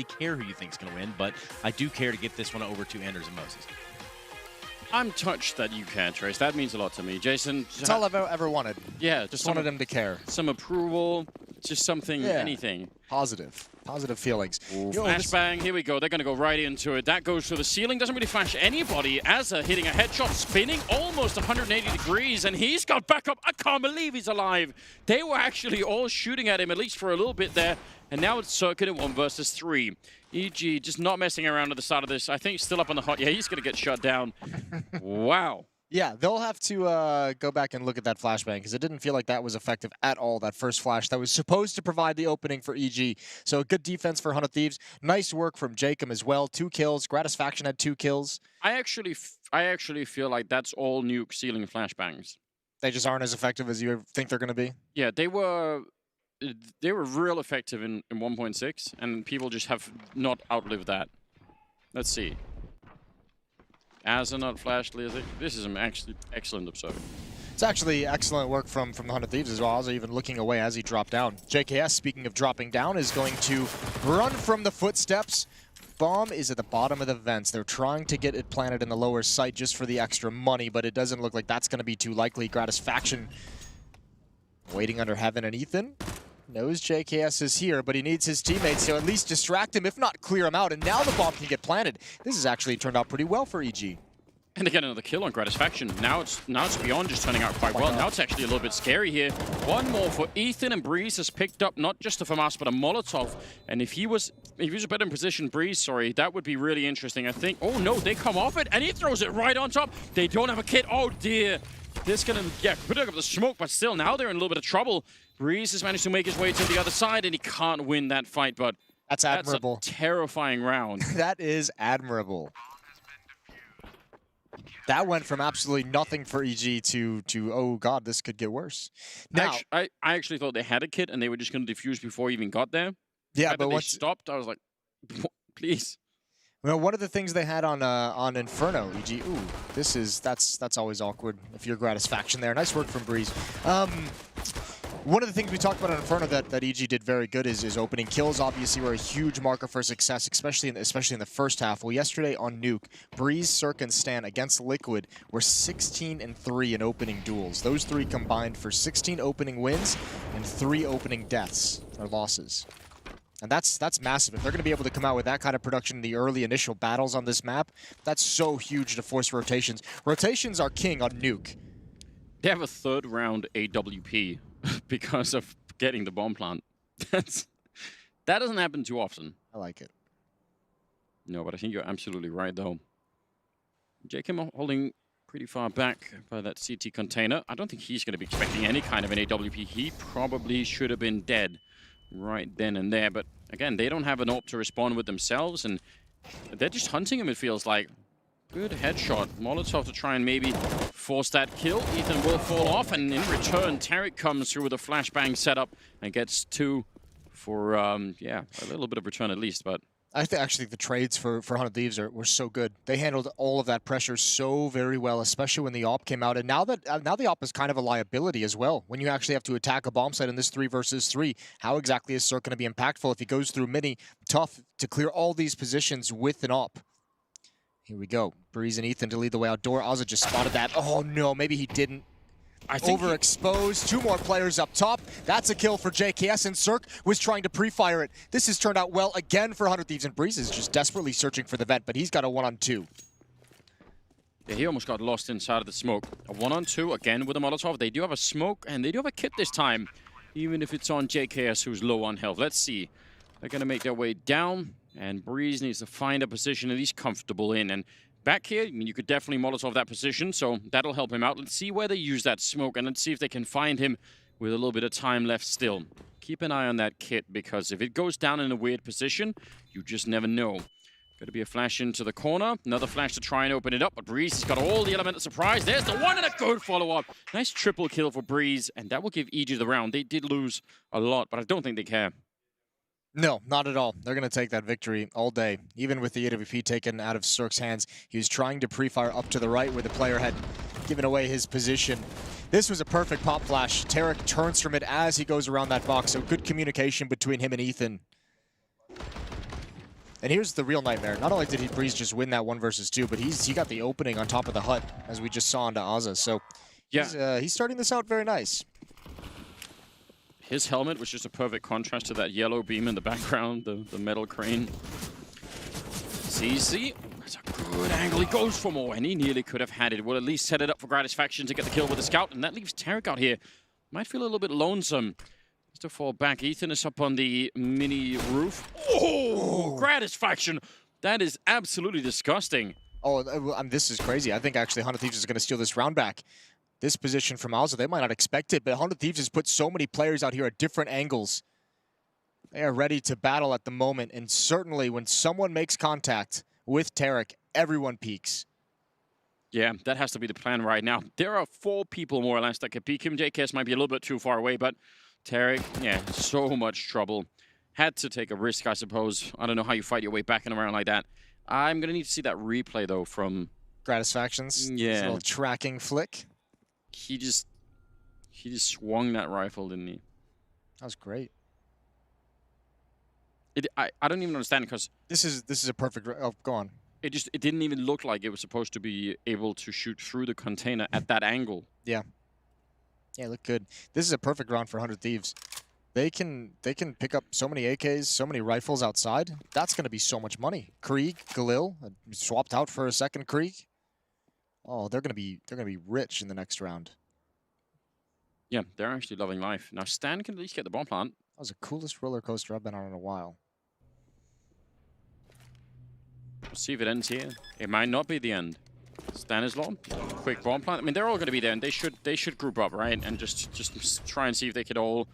care who you think is going to win, but I do care to get this one over to Anders and Moses. I'm touched that you care, Trace. That means a lot to me. Jason? That's all I've ever wanted. Yeah. Just wanted him to care. Some approval, just something, anything. Positive feelings. Ooh, flashbang, here we go. They're going to go right into it. That goes through the ceiling. Doesn't really flash anybody. Azza hitting a headshot, spinning almost 180 degrees, and he's got back up. I can't believe he's alive. They were actually all shooting at him, at least for a little bit there. And now it's Circuit at 1 versus 3. EG just not messing around at the start of this. I think he's still up on the hot. Yeah, he's going to get shut down. Wow. Yeah, they'll have to go back and look at that flashbang because it didn't feel like that was effective at all, that first flash that was supposed to provide the opening for EG. So good defense for Hunt Thieves. Nice work from Jacob as well. 2 kills. Gratisfaction had 2 kills. I actually feel like that's all Nuke ceiling flashbangs. They just aren't as effective as you think they're going to be? Yeah, they were real effective in 1.6, and people just have not outlived that. Let's see. Azza not flashed, this is actually excellent observing. It's actually excellent work from the Hunt Thieves as well. Also even looking away as he dropped down. JKS, speaking of dropping down, is going to run from the footsteps. Bomb is at the bottom of the vents. They're trying to get it planted in the lower site just for the extra money, but it doesn't look like that's going to be too likely. Gratisfaction waiting under Heaven, and Ethan knows JKS is here, but he needs his teammates to at least distract him, if not clear him out, and now the bomb can get planted. This has actually turned out pretty well for EG. And they get another kill on Gratisfaction. Now it's beyond just turning out quite well. Now it's actually a little bit scary here. One more for Ethan, and Breeze has picked up not just a FAMAS, but a Molotov. And if he was a better in position, Breeze, sorry, that would be really interesting, I think. Oh no, they come off it, and he throws it right on top. They don't have a kit. Oh dear. This gonna, put up the smoke, but still, now they're in a little bit of trouble. Breeze has managed to make his way to the other side, and he can't win that fight, but that's admirable. That's a terrifying round. That is admirable. That went from absolutely nothing for EG to oh god, this could get worse. Now, I actually thought they had a kit and they were just going to defuse before he even got there. Yeah, but once they stopped, I was like, please. Well, one of the things they had on Inferno, EG. Ooh, that's always awkward if you're Gratisfaction there. Nice work from Breeze. One of the things we talked about on Inferno that EG did very good is opening kills. Obviously, were a huge marker for success, especially in the first half. Well, yesterday on Nuke, Breeze, Cirque, and Stan against Liquid were 16-3 in opening duels. Those 3 combined for 16 opening wins and 3 opening deaths or losses. And that's massive. If they're going to be able to come out with that kind of production in the early initial battles on this map, that's so huge to force rotations. Rotations are king on Nuke. They have a 3rd round AWP because of getting the bomb plant. That doesn't happen too often. I like it. No, but I think you're absolutely right, though. JK holding pretty far back by that CT container. I don't think he's going to be expecting any kind of an AWP. He probably should have been dead right then and there. But again, they don't have an AWP to respond with themselves, and they're just hunting him, it feels like. Good headshot. Molotov to try and maybe force that kill. Ethan will fall off, and in return, Tarek comes through with a flashbang setup and gets 2 for, yeah, a little bit of return at least, but... I think actually the trades for Hunt Thieves were so good. They handled all of that pressure so very well, especially when the AWP came out. And now the AWP is kind of a liability as well. When you actually have to attack a bomb site in this 3 versus 3, how exactly is Cirque going to be impactful if he goes through mini? Tough to clear all these positions with an AWP. Here we go. Breeze and Ethan to lead the way outdoor. Azza just spotted that. Oh no, maybe he didn't. I think overexposed. 2 more players up top. That's a kill for JKS, and Cirque was trying to pre-fire it. This has turned out well again for Hunt Thieves, and Breeze is just desperately searching for the vent, but he's got a 1-on-2. Yeah, he almost got lost inside of the smoke. A 1-on-2 again with a Molotov. They do have a smoke, and they do have a kit this time, even if it's on JKS, who's low on health. Let's see. They're going to make their way down, and Breeze needs to find a position that he's comfortable in. And back here, I mean, you could definitely Molotov that position, so that'll help him out. Let's see where they use that smoke, and let's see if they can find him with a little bit of time left still. Keep an eye on that kit, because if it goes down in a weird position, you just never know. Going to be a flash into the corner. Another flash to try and open it up, but Breeze has got all the element of surprise. There's the one and a good follow-up. Nice triple kill for Breeze, and that will give EG the round. They did lose a lot, but I don't think they care. No, not at all. They're going to take that victory all day. Even with the AWP taken out of Cirque's hands, he was trying to pre-fire up to the right where the player had given away his position. This was a perfect pop flash. Tarek turns from it as he goes around that box, so good communication between him and Ethan. And here's the real nightmare. Not only did Breeze just win that 1 versus 2, but he got the opening on top of the hut, as we just saw onto Azza. So yeah, he's starting this out very nice. His helmet was just a perfect contrast to that yellow beam in the background, the metal crane. CZ, that's a good angle. He goes for more, and he nearly could have had it. Will at least set it up for Gratisfaction to get the kill with the scout, and that leaves Tarek out here. Might feel a little bit lonesome. Has to fall back. Ethan is up on the mini roof. Oh, Gratisfaction! That is absolutely disgusting. Oh, this is crazy. I think actually 100 Thieves is going to steal this round back. This position from Alza, they might not expect it, but 100 Thieves has put so many players out here at different angles. They are ready to battle at the moment, and certainly when someone makes contact with Tarek, everyone peeks. Yeah, that has to be the plan right now. There are 4 people more or less that can peek him. JKS might be a little bit too far away, but Tarek, yeah, so much trouble. Had to take a risk, I suppose. I don't know how you fight your way back and around like that. I'm going to need to see that replay, though, from Gratisfactions. Yeah. This little tracking flick. He just swung that rifle, didn't he? That was great. I don't even understand, because this is a perfect. Oh, go on. It didn't even look like it was supposed to be able to shoot through the container at that angle. Yeah. Yeah, look good. This is a perfect round for 100 Thieves. They can pick up so many AKs, so many rifles outside. That's going to be so much money. Krieg, Galil, swapped out for a second Krieg. Oh, they're gonna be rich in the next round. Yeah, they're actually loving life. Now Stan can at least get the bomb plant. That was the coolest roller coaster I've been on in a while. We'll see if it ends here. It might not be the end. Stanislaw, quick bomb plant. I mean, they're all going to be there, and they should group up, right? And just try and see if they could all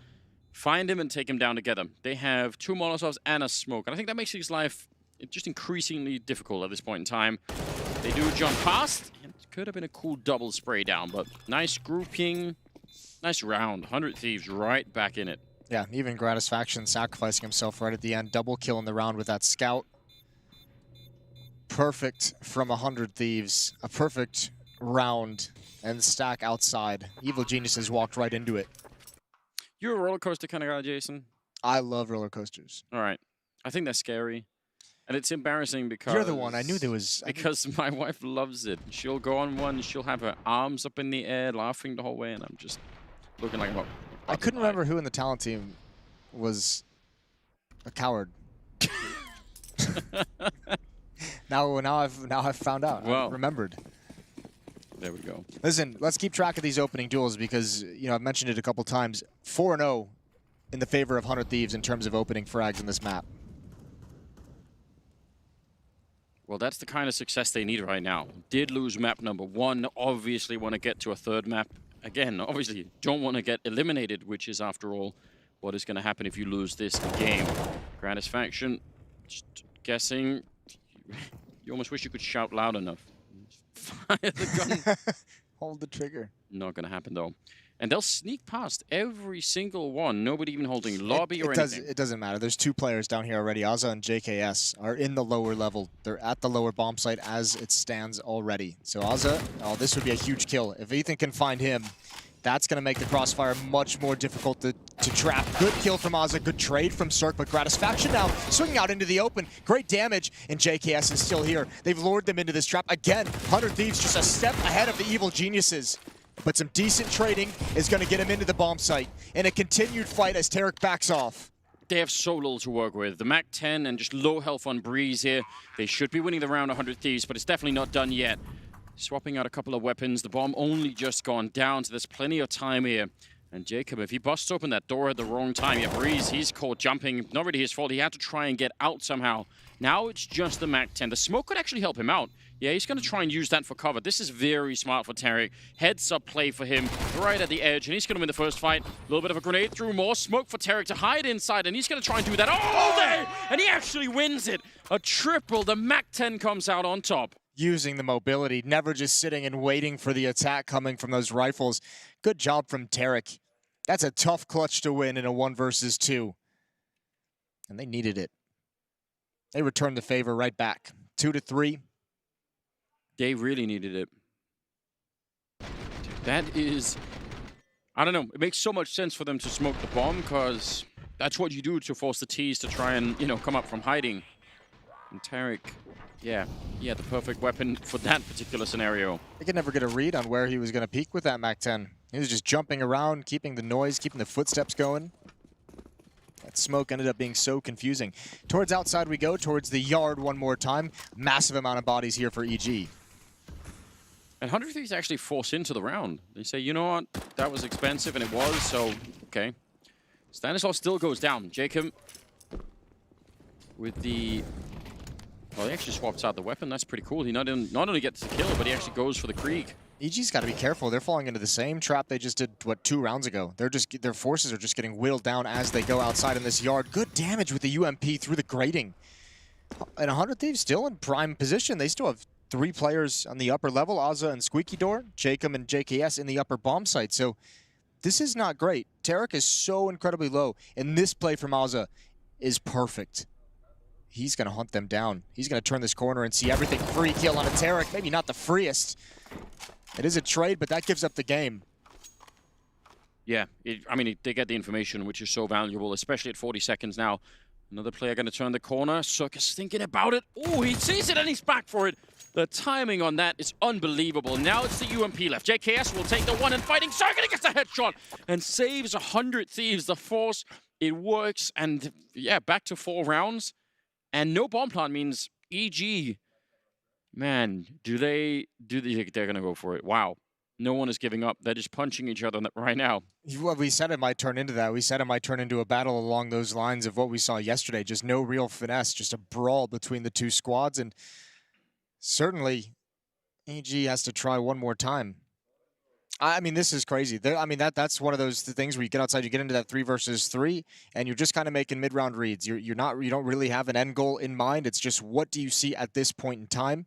find him and take him down together. They have 2 Molotovs and a smoke, and I think that makes his life just increasingly difficult at this point in time. They do jump past. It could have been a cool double spray down, but nice grouping, nice round. 100 Thieves right back in it. Yeah, even Gratisfaction sacrificing himself right at the end. Double kill in the round with that scout. Perfect from 100 Thieves. A perfect round and stack outside. Evil Geniuses walked right into it. You're a roller coaster kind of guy, Jason? I love roller coasters. All right. I think they're scary. And it's embarrassing because... You're the one. I knew there was... Because my wife loves it. She'll go on one, she'll have her arms up in the air, laughing the whole way, and I'm just looking like I'm I couldn't remember who in the talent team was a coward. Now I've found out. Well, I've remembered. There we go. Listen, let's keep track of these opening duels because, you know, I've mentioned it a couple times. 4-0 in the favor of 100 Thieves in terms of opening frags in this map. Well, that's the kind of success they need right now. Did lose map number 1. Obviously want to get to a 3rd map. Again, obviously don't want to get eliminated, which is, after all, what is going to happen if you lose this game. Gratisfaction, just guessing. You almost wish you could shout loud enough. Fire the gun. Hold the trigger. Not going to happen, though. And they'll sneak past every single one. Nobody even holding lobby or anything. It doesn't matter. There's 2 players down here already. Azza and JKS are in the lower level. They're at the lower bomb site as it stands already. So Azza, oh, this would be a huge kill. If Ethan can find him, that's going to make the crossfire much more difficult to trap. Good kill from Azza. Good trade from Cirque, but Gratisfaction now swinging out into the open. Great damage, and JKS is still here. They've lured them into this trap. Again, 100 Thieves just a step ahead of the Evil Geniuses. But some decent trading is going to get him into the bomb site. And a continued fight as Tarek backs off. They have so little to work with. The Mac 10 and just low health on Breeze here. They should be winning the round 100 Thieves, but it's definitely not done yet. Swapping out a couple of weapons. The bomb only just gone down, so there's plenty of time here. And Jacob, if he busts open that door at the wrong time, yeah, Breeze, he's caught jumping. Not really his fault. He had to try and get out somehow. Now it's just the Mac 10. The smoke could actually help him out. Yeah, he's going to try and use that for cover. This is very smart for Tarek. Heads up play for him right at the edge, and he's going to win the first fight. A little bit of a grenade through, more smoke for Tarek to hide inside, and he's going to try and do that all day, and he actually wins it. A triple. The Mac 10 comes out on top. Using the mobility, never just sitting and waiting for the attack coming from those rifles. Good job from Tarek. That's a tough clutch to win in a 1 versus 2. And they needed it. They returned the favor right back. 2-3. They really needed it. That is... I don't know. It makes so much sense for them to smoke the bomb, because that's what you do to force the T's to try and, you know, come up from hiding. And Tarek, yeah, the perfect weapon for that particular scenario. I could never get a read on where he was going to peek with that MAC-10. He was just jumping around, keeping the noise, keeping the footsteps going. That smoke ended up being so confusing. Towards outside we go, towards the yard one more time. Massive amount of bodies here for EG. And 100 Thieves actually force into the round. They say, you know what, that was expensive, and it was, so, okay. Stanislav still goes down. Jacob with the... Well, he actually swaps out the weapon. That's pretty cool. He not only gets the kill, but he actually goes for the Krieg. EG's got to be careful. They're falling into the same trap they just did, what, 2 rounds ago. Their forces are just getting whittled down as they go outside in this yard. Good damage with the UMP through the grating. And 100 Thieves still in prime position. They still have 3 players on the upper level, Azza and Squeaky Door, Jacob and JKS in the upper bomb site. So this is not great. Tarek is so incredibly low, and this play from Azza is perfect. He's going to hunt them down. He's going to turn this corner and see everything. Free kill on a Tarek. Maybe not the freest. It is a trade, but that gives up the game. Yeah, I mean, they get the information, which is so valuable, especially at 40 seconds now. Another player going to turn the corner. Circus thinking about it. Oh, he sees it and he's back for it. The timing on that is unbelievable. Now it's the UMP left. JKS will take the one and fighting Circuit gets the headshot and saves 100 Thieves. The force, it works. And yeah, back to 4 rounds. And no bomb plant means EG. Man, they're going to go for it. Wow. No one is giving up. They're just punching each other right now. Well, we said it might turn into that. We said it might turn into a battle along those lines of what we saw yesterday. Just no real finesse, just a brawl between the 2 squads. And certainly, EG has to try one more time. I mean, this is crazy. I mean, that's one of those things where you get outside, you get into that 3 versus 3, and you're just kind of making mid-round reads. You don't really have an end goal in mind. It's just what do you see at this point in time?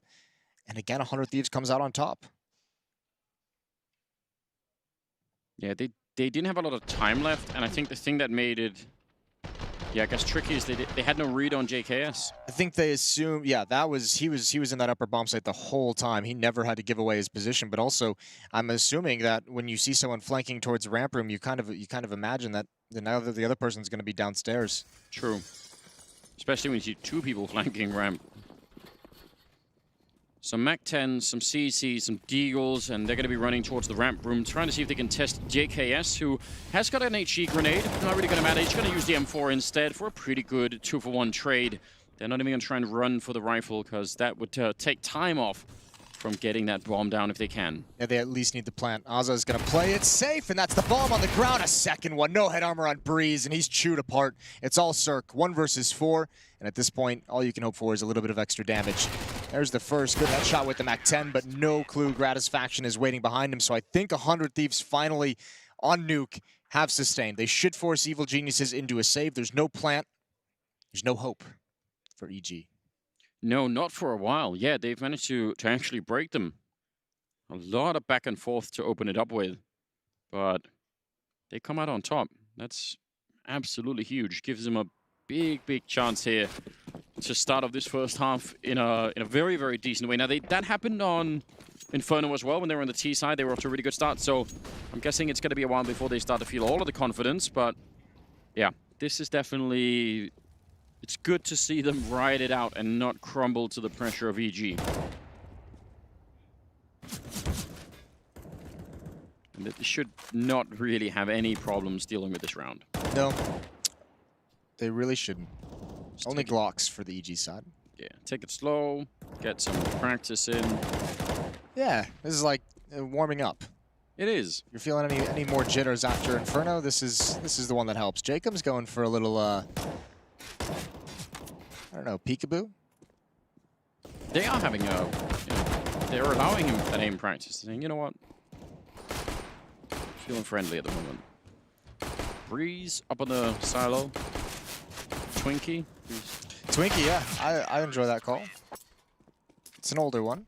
And again, 100 Thieves comes out on top. Yeah, they didn't have a lot of time left, and I think the thing that made it, yeah, I guess tricky is they had no read on JKS. I think they assumed, yeah, he was in that upper bomb site the whole time. He never had to give away his position, but also I'm assuming that when you see someone flanking towards the ramp room, you kind of imagine that now that the other person's going to be downstairs. True, especially when you see 2 people flanking ramp. Some MAC-10s, some CCs, some Deagles, and they're going to be running towards the ramp room, trying to see if they can test JKS, who has got an HE grenade. Not really going to matter. He's going to use the M4 instead for a pretty good 2-for-1 trade. They're not even going to try and run for the rifle, because that would take time off from getting that bomb down if they can. Yeah, they at least need the plant. Azza is going to play it safe, and that's the bomb on the ground. A second one. No head armor on Breeze, and he's chewed apart. It's all Cirque. 1 versus 4, and at this point, all you can hope for is a little bit of extra damage. There's the first good headshot with the MAC-10, but no clue Gratisfaction is waiting behind him, so I think 100 Thieves finally on Nuke have sustained. They should force Evil Geniuses into a save. There's no plant. There's no hope for EG. No, not for a while. Yeah, they've managed to actually break them. A lot of back and forth to open it up with, but they come out on top. That's absolutely huge. Gives them a big chance here to start off this first half in a very, very decent way. Now, that happened on Inferno as well when they were on the T side. They were off to a really good start, so I'm guessing it's going to be a while before they start to feel all of the confidence, but yeah, this is definitely... It's good to see them ride it out and not crumble to the pressure of EG. And they should not really have any problems dealing with this round. No, they really shouldn't. Only Glocks for the EG side. Yeah, take it slow, get some practice in. Yeah, this is like warming up. It is. You're feeling any more jitters after Inferno? This is the one that helps. Jacob's going for a little I don't know, peekaboo? They are having a, they're allowing him an aim practice, saying, you know what? Feeling friendly at the moment. Breeze up on the silo. Twinkie. Twinkie, yeah. I enjoy that call. It's an older one.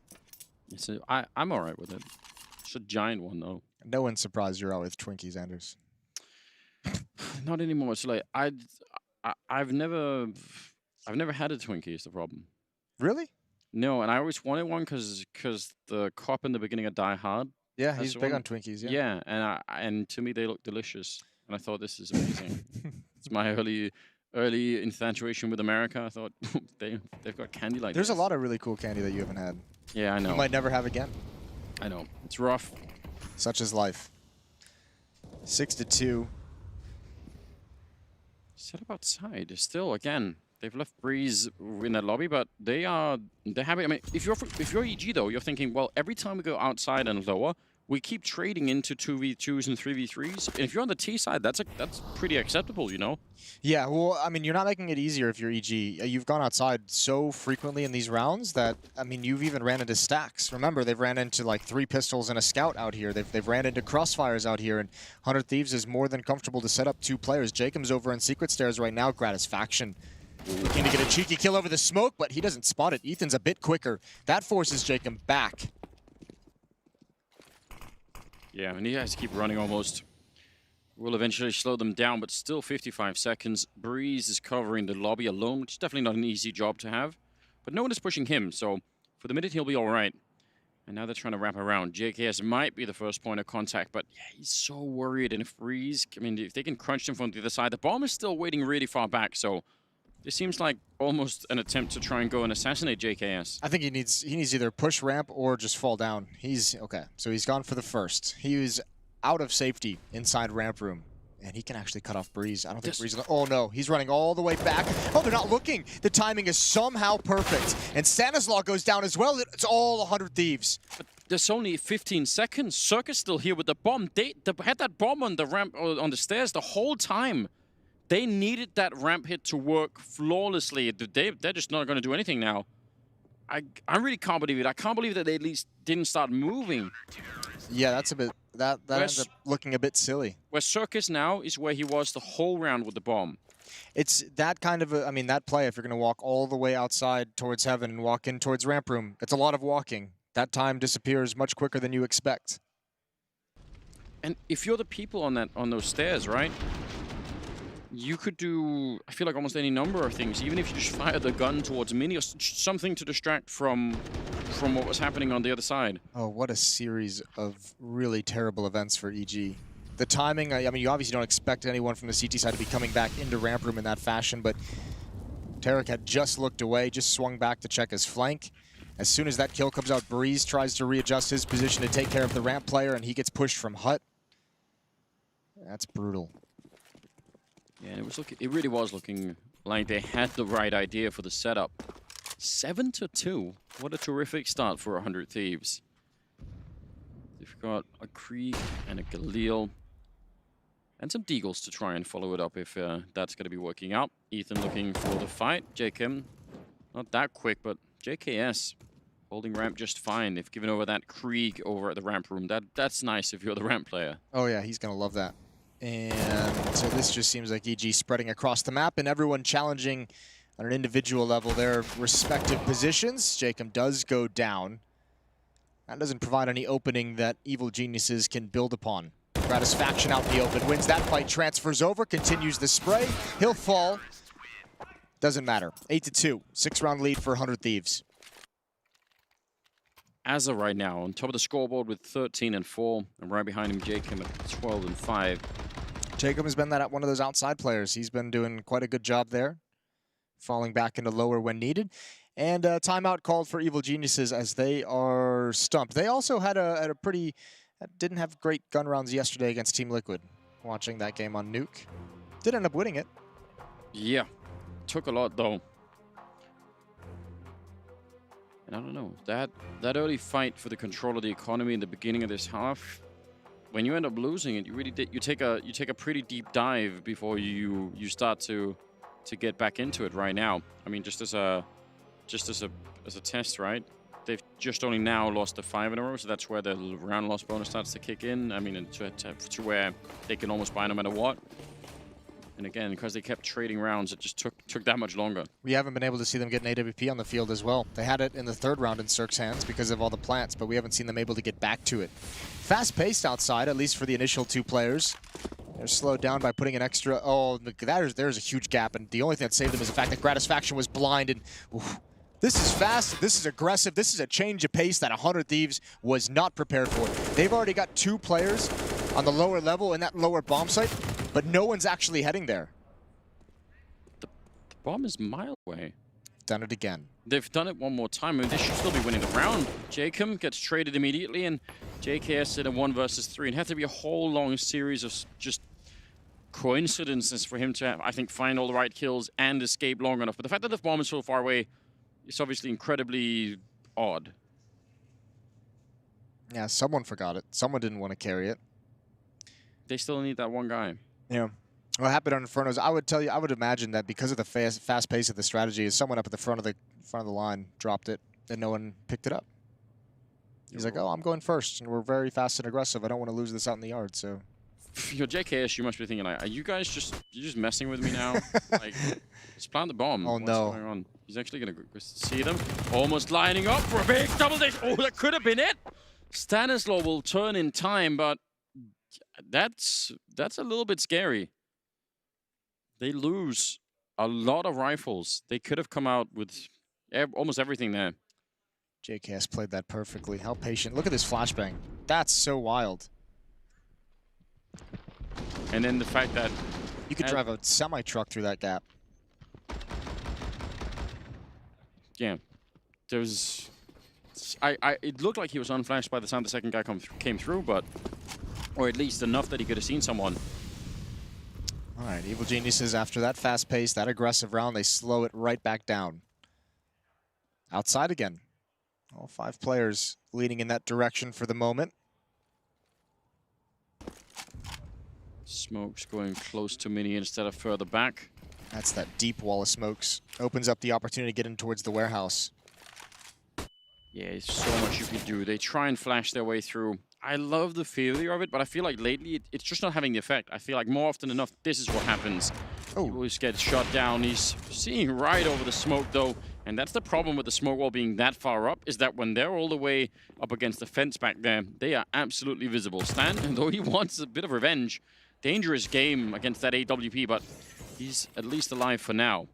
I'm all right with it. It's a giant one, though. No one's surprised you're out with Twinkies, Anders. Not anymore. It's like I've never had a Twinkie. Is the problem? Really? No, and I always wanted one because the cop in the beginning of Die Hard. Yeah, he's big on Twinkies. Yeah. Yeah, and to me they look delicious, and I thought this is amazing. It's my early early infatuation with America. I thought they've got candy like There's this. a lot of really cool candy that you haven't had. Yeah, I know. You might never have again. I know. It's rough. Such is life. 6-2. Set up outside. Still, again, they've left Breeze in that lobby, but they're happy. I mean, if you're EG though, you're thinking, well, every time we go outside and lower, we keep trading into 2v2s and 3v3s. And if you're on the T side, that's pretty acceptable, you know? Yeah, well, I mean, you're not making it easier if you're EG. You've gone outside so frequently in these rounds that, I mean, you've even ran into stacks. Remember, they've ran into like 3 pistols and a scout out here. They've ran into crossfires out here, and 100 Thieves is more than comfortable to set up 2 players. Jacob's over in Secret Stairs right now. Gratisfaction looking to get a cheeky kill over the smoke, but he doesn't spot it. Ethan's a bit quicker. That forces Jacob back. Yeah, and he has to keep running almost. Will eventually slow them down, but still 55 seconds. Breeze is covering the lobby alone, which is definitely not an easy job to have. But no one is pushing him, so for the minute he'll be all right. And now they're trying to wrap around. JKS might be the first point of contact, but yeah, he's so worried. And if Breeze, I mean, if they can crunch him from the other side, the bomb is still waiting really far back, so this seems like almost an attempt to try and go and assassinate JKS. I think he needs either push ramp or just fall down. He's okay. So he's gone for the first. He was out of safety inside ramp room, and he can actually cut off Breeze. I don't think Breeze. Oh no, he's running all the way back. Oh, they're not looking. The timing is somehow perfect, and Stanislaw goes down as well. It's all 100 Thieves. But there's only 15 seconds. Circus still here with the bomb. They had that bomb on the ramp on the stairs the whole time. They needed that ramp hit to work flawlessly. They're just not going to do anything now. I really can't believe it. I can't believe that they at least didn't start moving. Yeah, that's a bit. That ends up looking a bit silly. Where Circus now is where he was the whole round with the bomb. It's that kind of I mean, that play, if you're going to walk all the way outside towards heaven and walk in towards ramp room, it's a lot of walking. That time disappears much quicker than you expect. And if you're the people on those stairs, right? You could do, I feel like, almost any number of things, even if you just fire the gun towards Mini or something to distract from what was happening on the other side. Oh, what a series of really terrible events for EG. The timing, I mean, you obviously don't expect anyone from the CT side to be coming back into ramp room in that fashion, but Tarek had just looked away, just swung back to check his flank. As soon as that kill comes out, Breeze tries to readjust his position to take care of the ramp player, and he gets pushed from hut. That's brutal. Yeah, it really was looking like they had the right idea for the setup. 7-2. What a terrific start for 100 Thieves. They've got a Krieg and a Galil. And some Deagles to try and follow it up if that's going to be working out. Ethan looking for the fight. JKM, not that quick, but JKS holding ramp just fine. They've given over that Krieg over at the ramp room. That's nice if you're the ramp player. Oh yeah, he's going to love that. And so this just seems like EG spreading across the map and everyone challenging on an individual level their respective positions. Jacob does go down. That doesn't provide any opening that Evil Geniuses can build upon. Gratisfaction out in the open, wins that fight, transfers over, continues the spray. He'll fall. Doesn't matter. 8-2, 6-round lead for 100 Thieves. As of right now, on top of the scoreboard with 13-4, and right behind him, Jacob at 12-5. Jacob has been one of those outside players. He's been doing quite a good job there, falling back into lower when needed. And timeout called for Evil Geniuses as they are stumped. They also had a pretty, didn't have great gun rounds yesterday against Team Liquid. Watching that game on Nuke. Did end up winning it. Yeah, took a lot though. And I don't know, that early fight for the control of the economy in the beginning of this half, when you end up losing it, you take a pretty deep dive before you start to get back into it right now. I mean, just as a test, right? They've just only now lost the 5 in a row, so that's where the round loss bonus starts to kick in. I mean, to where they can almost buy no matter what. And again, because they kept trading rounds, it just took that much longer. We haven't been able to see them get an AWP on the field as well. They had it in the 3rd round in Cirque's hands because of all the plants, but we haven't seen them able to get back to it. Fast-paced outside, at least for the initial 2 players. They're slowed down by putting an extra... Oh, there's a huge gap, and the only thing that saved them is the fact that Gratisfaction was blind. And oof, this is fast, this is aggressive, this is a change of pace that 100 Thieves was not prepared for. They've already got 2 players on the lower level in that lower bomb site, but no one's actually heading there. The Bomb is mile away. Done it again. They've done it one more time. I mean, they should still be winning the round. Jacob gets traded immediately, and JKS in a 1 versus 3. And it had to be a whole long series of just coincidences for him to, I think, find all the right kills and escape long enough. But the fact that the bomb is so far away is obviously incredibly odd. Yeah, someone forgot it. Someone didn't want to carry it. They still need that one guy. Yeah. What happened on Infernos? I would tell you, I would imagine that because of the fast pace of the strategy, is someone up at the front of the line dropped it and no one picked it up. He's like, "Oh, I'm going first, and we're very fast and aggressive. I don't want to lose this out in the yard." So, Yo, JKS, you must be thinking, like, are you guys you're just messing with me now? Like, just plant the bomb. Oh, What's no. going on? He's actually gonna go see them, almost lining up for a big double dash. Oh, that could have been it. Stanislaw will turn in time, but that's a little bit scary. They lose a lot of rifles. They could have come out with almost everything there. JKS played that perfectly. How patient. Look at this flashbang. That's so wild. And then the fact that You could drive a semi-truck through that gap. yeah, there was. It looked like he was unflashed by the time the second guy came through, but or at least enough that he could have seen someone. All right, Evil Geniuses, after that fast pace, that aggressive round, they slow it right back down. Outside again. All 5 players leading in that direction for the moment. Smoke's going close to Mini instead of further back. That's that deep wall of smokes. Opens up the opportunity to get in towards the warehouse. Yeah, there's so much you can do. They try and flash their way through. I love the failure of it, but I feel like lately it's just not having the effect. I feel like more often enough, this is what happens. Oh. He always gets shot down. He's seeing right over the smoke, though. And that's the problem with the smoke wall being that far up, is that when they're all the way up against the fence back there, they are absolutely visible. Stan, though he wants a bit of revenge, dangerous game against that AWP, but he's at least alive for now.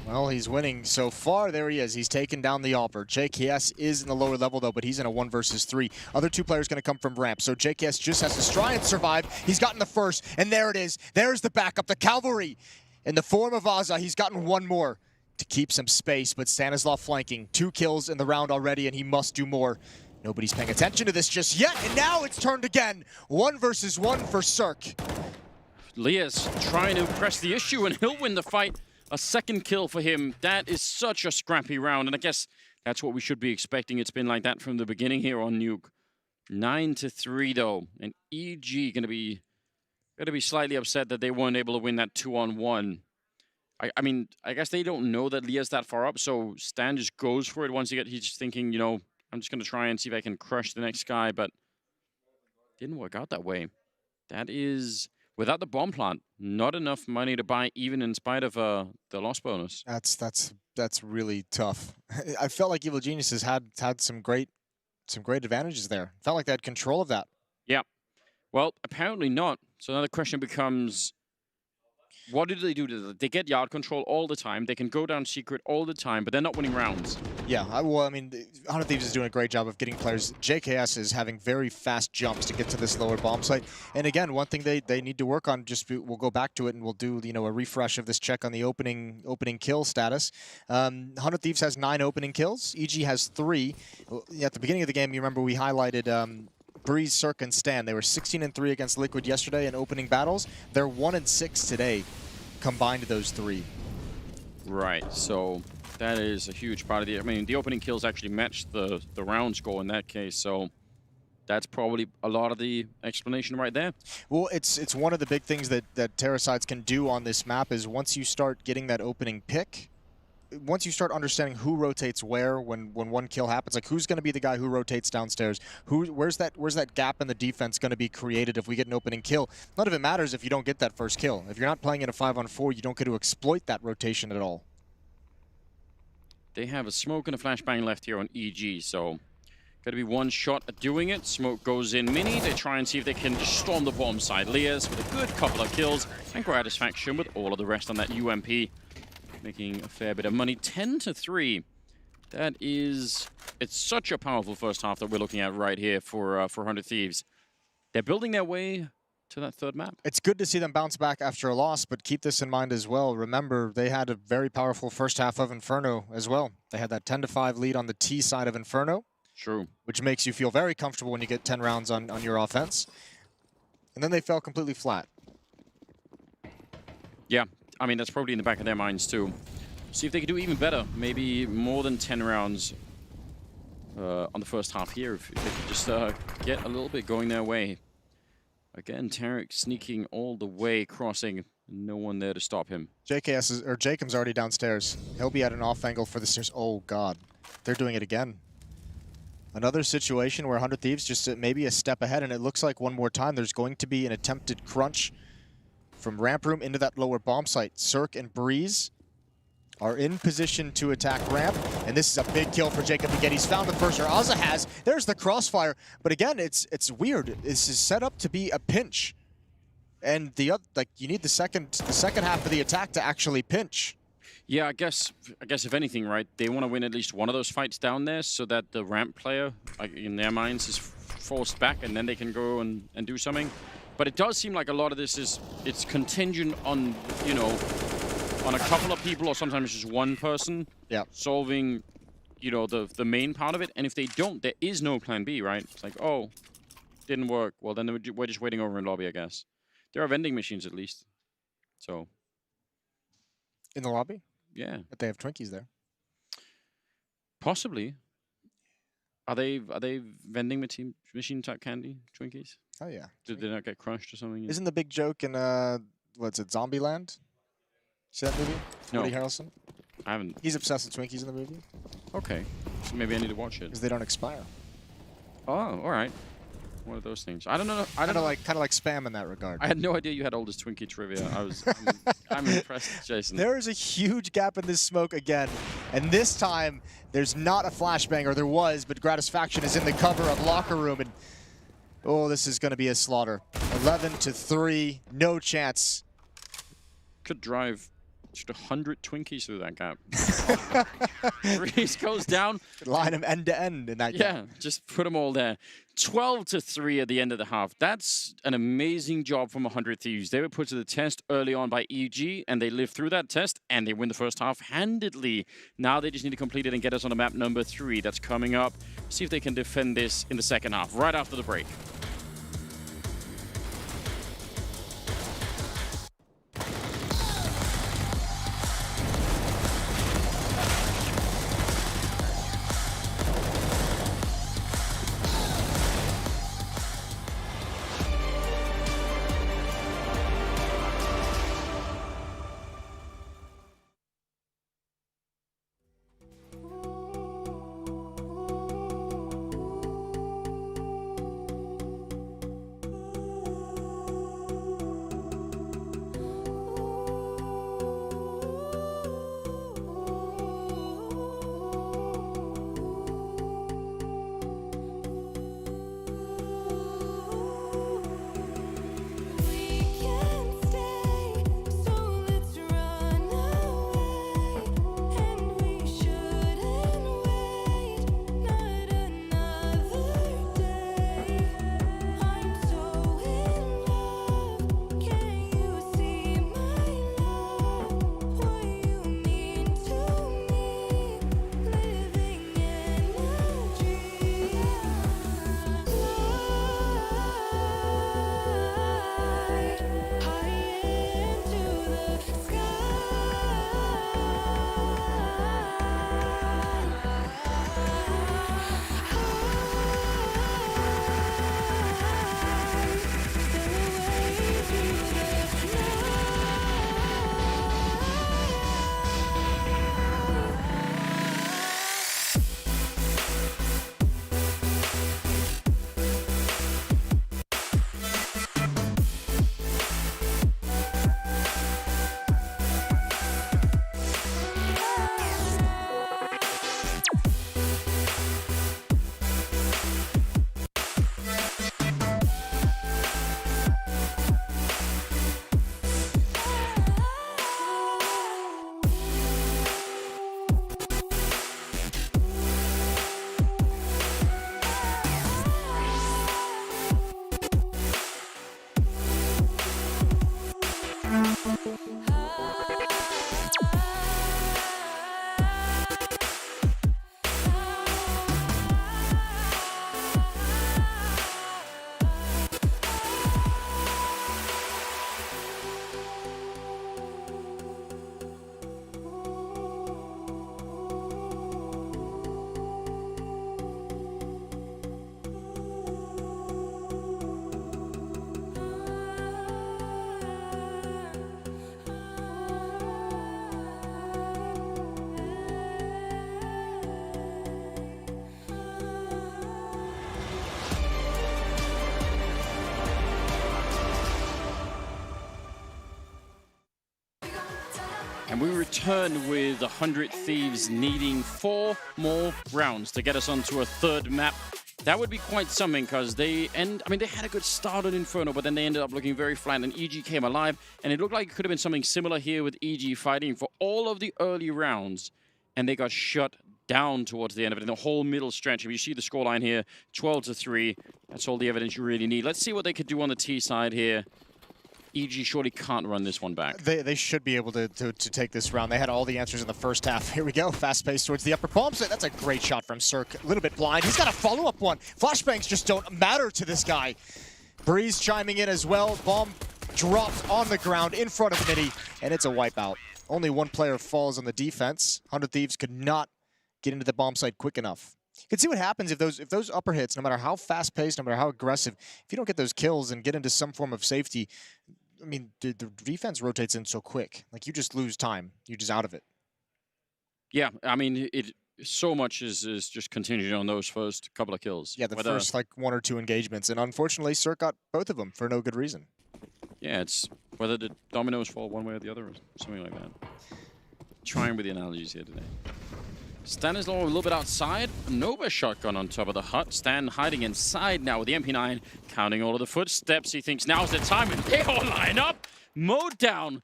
Well, he's winning so far. There he is. He's taken down the AWPer. JKS is in the lower level, though, but he's in a 1 versus 3. Other 2 players going to come from ramp, so JKS just has to try and survive. He's gotten the first, and there it is. There's the backup, the cavalry. In the form of Aza, he's gotten 1 more to keep some space, but Stanislaw flanking. 2 kills in the round already, and he must do more. Nobody's paying attention to this just yet, and now it's turned again. 1 versus 1 for Cirque. Lias trying to press the issue, and he'll win the fight. A second kill for him. That is such a scrappy round, and I guess that's what we should be expecting. It's been like that from the beginning here on Nuke. 9-3 though, and EG gonna be slightly upset that they weren't able to win that 2-on-1. I mean, I guess they don't know that Lia's that far up, so Stan just goes for it once he's just thinking, you know, I'm just gonna try and see if I can crush the next guy, but didn't work out that way. That is, without the bomb plant, not enough money to buy, even in spite of the loss bonus. That's really tough. I felt like Evil Geniuses had some great advantages there. Felt like they had control of that. Yeah. Well, apparently not. So now the question becomes, what do they do? They get yard control all the time. They can go down secret all the time, but they're not winning rounds. Yeah, I mean, Hunter Thieves is doing a great job of getting players. JKS is having very fast jumps to get to this lower bomb site. And again, one thing they need to work on, we'll go back to it and we'll do, you know, a refresh of this check on the opening kill status. Hunter Thieves has 9 opening kills. EG has 3. At the beginning of the game, you remember we highlighted Breeze, Cirque, and Stan. They were 16-3 against Liquid yesterday in opening battles. They're 1-6 today, combined those 3. Right, so that is a huge part of the... I mean, the opening kills actually matched the round score in that case, so that's probably a lot of the explanation right there. Well, it's one of the big things that Terrasides can do on this map is once you start getting that opening pick, once you start understanding who rotates where when 1 kill happens, like who's going to be the guy who rotates downstairs, where's that gap in the defense going to be created if we get an opening kill. None of it matters if you don't get that first kill. If you're not playing in a 5-on-4, you don't get to exploit that rotation at all. They have a smoke and a flashbang left here on EG, so got to be 1 shot at doing it. Smoke goes in Mini. They try and see if they can storm the bomb side. Lias with a good couple of kills and gratisfaction with all of the rest on that UMP. Making a fair bit of money. 10-3. That is... It's such a powerful first half that we're looking at right here for Hunter Thieves. They're building their way to that third map. It's good to see them bounce back after a loss, but keep this in mind as well. Remember, they had a very powerful first half of Inferno as well. They had that 10-5 lead on the T side of Inferno. True. Which makes you feel very comfortable when you get 10 rounds on your offense. And then they fell completely flat. Yeah, I mean, that's probably in the back of their minds too. See if they could do even better. Maybe more than 10 rounds on the first half here. If they could just get a little bit going their way. Again, Tarek sneaking all the way, crossing. No one there to stop him. Jacob's already downstairs. He'll be at an off angle for the stairs. Oh, God. They're doing it again. Another situation where 100 Thieves just maybe a step ahead, and it looks like one more time there's going to be an attempted crunch from ramp room into that lower bomb site. Cirque and Breeze are in position to attack ramp, and this is a big kill for Jacob again. He's found the first, or Azza has. There's the crossfire, but again, it's weird. This is set up to be a pinch, and you need the second half of the attack to actually pinch. Yeah, I guess if anything, right, they want to win at least one of those fights down there so that the ramp player, in their minds, is forced back and then they can go and do something. But it does seem like a lot of this it's contingent on, you know, on a couple of people or sometimes just one person solving, you know, the main part of it. And if they don't, there is no plan B, right? It's like, oh, didn't work. Well, then we're just waiting over in lobby, I guess. There are vending machines at least. So. In the lobby? Yeah. But they have Twinkies there. Possibly. Are they vending machine type candy Twinkies? Oh yeah. Did they not get crushed or something? Isn't the big joke in what's it, Zombieland? See that movie? No. Woody Harrelson? I haven't. He's obsessed with Twinkies in the movie. Okay. So maybe I need to watch it. Because they don't expire. Oh, all right. One of those things. I don't know. Kind of like spam in that regard. I had no idea you had all this Twinkie trivia. I'm impressed, Jason. There is a huge gap in this smoke again, and this time there's not a flashbang, or there was, but Gratisfaction is in the cover of locker room, and oh, this is going to be a slaughter. 11-3, no chance. Could drive just 100 Twinkies through that gap. Reese goes down. Line them end to end in that gap. Yeah, just put them all there. 12-3 at the end of the half. That's an amazing job from 100 Thieves. They were put to the test early on by EG, and they lived through that test, and they win the first half handedly. Now they just need to complete it and get us on to map number 3. That's coming up. See if they can defend this in the second half, right after the break. return with 100 Thieves needing 4 more rounds to get us onto a third map. That would be quite something, because they had a good start on Inferno, but then they ended up looking very flat, and EG came alive, and it looked like it could have been something similar here with EG fighting for all of the early rounds, and they got shut down towards the end of it in the whole middle stretch. If you see the scoreline here, 12-3. That's all the evidence you really need. Let's see what they could do on the T side here. EG surely can't run this one back. They should be able to take this round. They had all the answers in the first half. Here we go. Fast pace towards the upper palm. That's a great shot from Cirque. A little bit blind. He's got a follow-up one. Flashbangs just don't matter to this guy. Breeze chiming in as well. Bomb dropped on the ground in front of Nitty, and it's a wipeout. Only one player falls on the defense. 100 Thieves could not get into the bomb site quick enough. You can see what happens if those upper hits, no matter how fast-paced, no matter how aggressive, if you don't get those kills and get into some form of safety, I mean, the defense rotates in so quick. Like, you just lose time. You're just out of it. Yeah, I mean, so much is just contingent on those first couple of kills. Yeah, the first, like, 1 or 2 engagements. And unfortunately, Cirque got both of them for no good reason. Yeah, it's whether the dominoes fall one way or the other or something like that. Trying with the analogies here today. Stanislaw a little bit outside. Nova shotgun on top of the hut. Stan hiding inside now with the MP9, counting all of the footsteps. He thinks now's the time, and they all line up. Mowed down.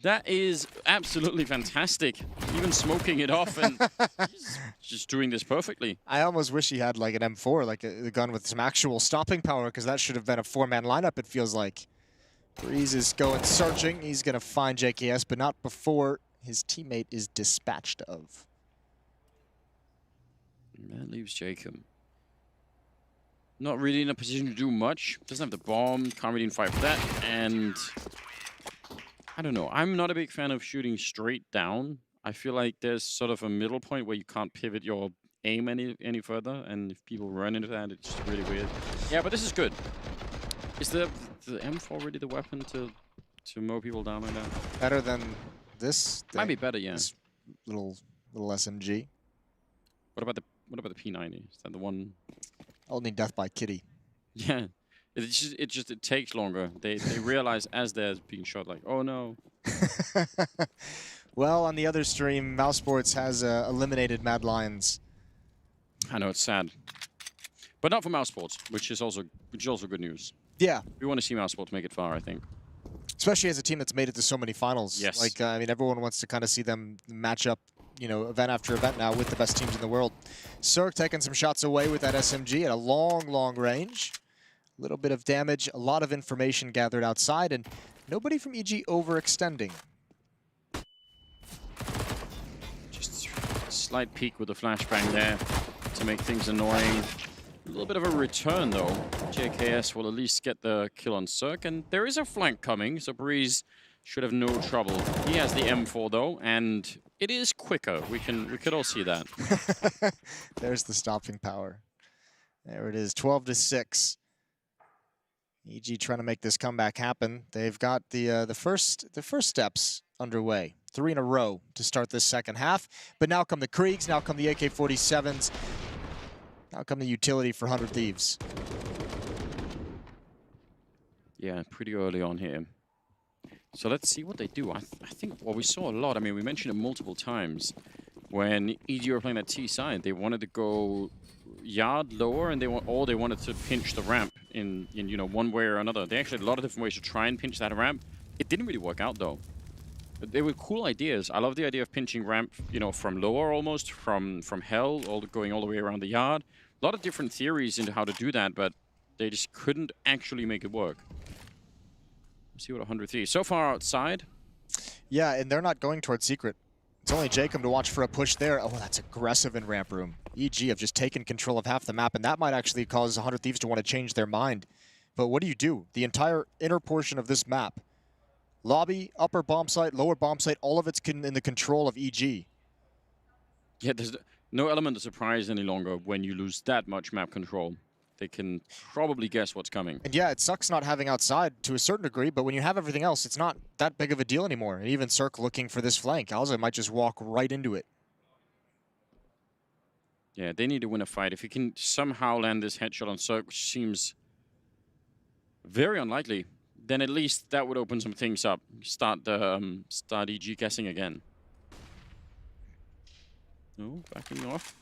That is absolutely fantastic. Even smoking it off, and he's just doing this perfectly. I almost wish he had like an M4, like a gun with some actual stopping power, because that should have been a 4-man lineup, it feels like. Breeze is going searching. He's going to find JKS, but not before his teammate is dispatched of. That leaves Jacob. Not really in a position to do much. Doesn't have the bomb. Can't really fight for that. And I don't know. I'm not a big fan of shooting straight down. I feel like there's sort of a middle point where you can't pivot your aim any further. And if people run into that, it's just really weird. Yeah, but this is good. Is the M4 really the weapon to mow people down like that? Better than this? Might be better, yeah. This little SMG. What about the P90? Is that the one? Only death by kitty. Yeah, it takes longer. They realize as they're being shot, like, oh no. Well, on the other stream, Mouse Sports has eliminated Mad Lions. I know, it's sad, but not for Mouse Sports, which is also good news. Yeah, we want to see Mouse Sports make it far, I think. Especially as a team that's made it to so many finals. Yes. Like, I mean, everyone wants to kind of see them match up, you know, event after event now with the best teams in the world. Cirque taking some shots away with that SMG at a long range. A little bit of damage, a lot of information gathered outside, and nobody from EG overextending. Just a slight peek with the flashbang there to make things annoying. A little bit of a return, though. JKS will at least get the kill on Cirque, and there is a flank coming, so Breeze should have no trouble. He has the M4, though, and it is quicker. We could all see that. There's the stopping power. There it is, 12-6. EG trying to make this comeback happen. They've got the first steps underway. 3 in a row to start this second half. But now come the Kriegs, now come the AK-47s. Now come the utility for 100 Thieves. Yeah, pretty early on here. So let's see what they do. I think, well, we saw a lot. I mean, we mentioned it multiple times. When EG were playing that T side, they wanted to go yard lower, and they wanted to pinch the ramp in you know, one way or another. They actually had a lot of different ways to try and pinch that ramp. It didn't really work out, though. But they were cool ideas. I love the idea of pinching ramp, you know, from lower almost, from hell, going all the way around the yard. A lot of different theories into how to do that, but they just couldn't actually make it work. Let's see what 100 Thieves. So far outside. Yeah, and they're not going towards secret. It's only Jacob to watch for a push there. Oh, that's aggressive in ramp room. EG have just taken control of half the map, and that might actually cause 100 Thieves to want to change their mind. But what do? The entire inner portion of this map, lobby, upper bomb site, lower bomb site, all of it's in the control of EG. Yeah, there's no element of surprise any longer when you lose that much map control. They can probably guess what's coming. And yeah, it sucks not having outside to a certain degree, but when you have everything else, it's not that big of a deal anymore. And even Cirque looking for this flank, Alza might just walk right into it. Yeah, they need to win a fight. If he can somehow land this headshot on Cirque, which seems very unlikely, then at least that would open some things up. Start EG guessing again. No, backing off.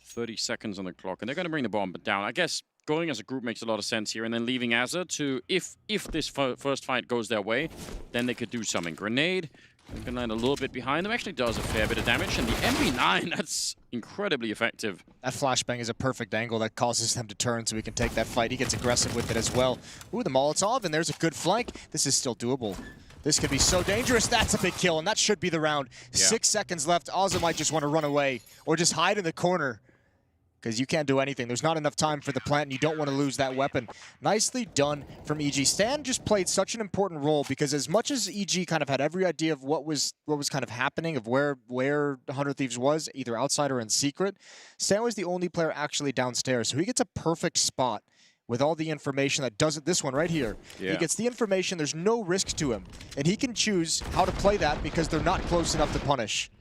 30 seconds on the clock, and they're going to bring the bomb down. I guess going as a group makes a lot of sense here, and then leaving Azza to, if this first fight goes their way, then they could do something. Grenade, I'm going to land a little bit behind them. Actually does a fair bit of damage, and the MP9, that's incredibly effective. That flashbang is a perfect angle that causes them to turn so we can take that fight. He gets aggressive with it as well. Ooh, the Molotov, and there's a good flank. This is still doable. This could be so dangerous. That's a big kill, and that should be the round. Yeah. 6 seconds left. Ozza might just want to run away or just hide in the corner because you can't do anything. There's not enough time for the plant, and you don't want to lose that weapon. Nicely done from EG. Stan just played such an important role because as much as EG kind of had every idea of what was kind of happening, of where 100 Thieves was, either outside or in secret, Stan was the only player actually downstairs. So he gets a perfect spot with all the information that doesn't, this one right here. Yeah. He gets the information, there's no risk to him. And he can choose how to play that because they're not close enough to punish.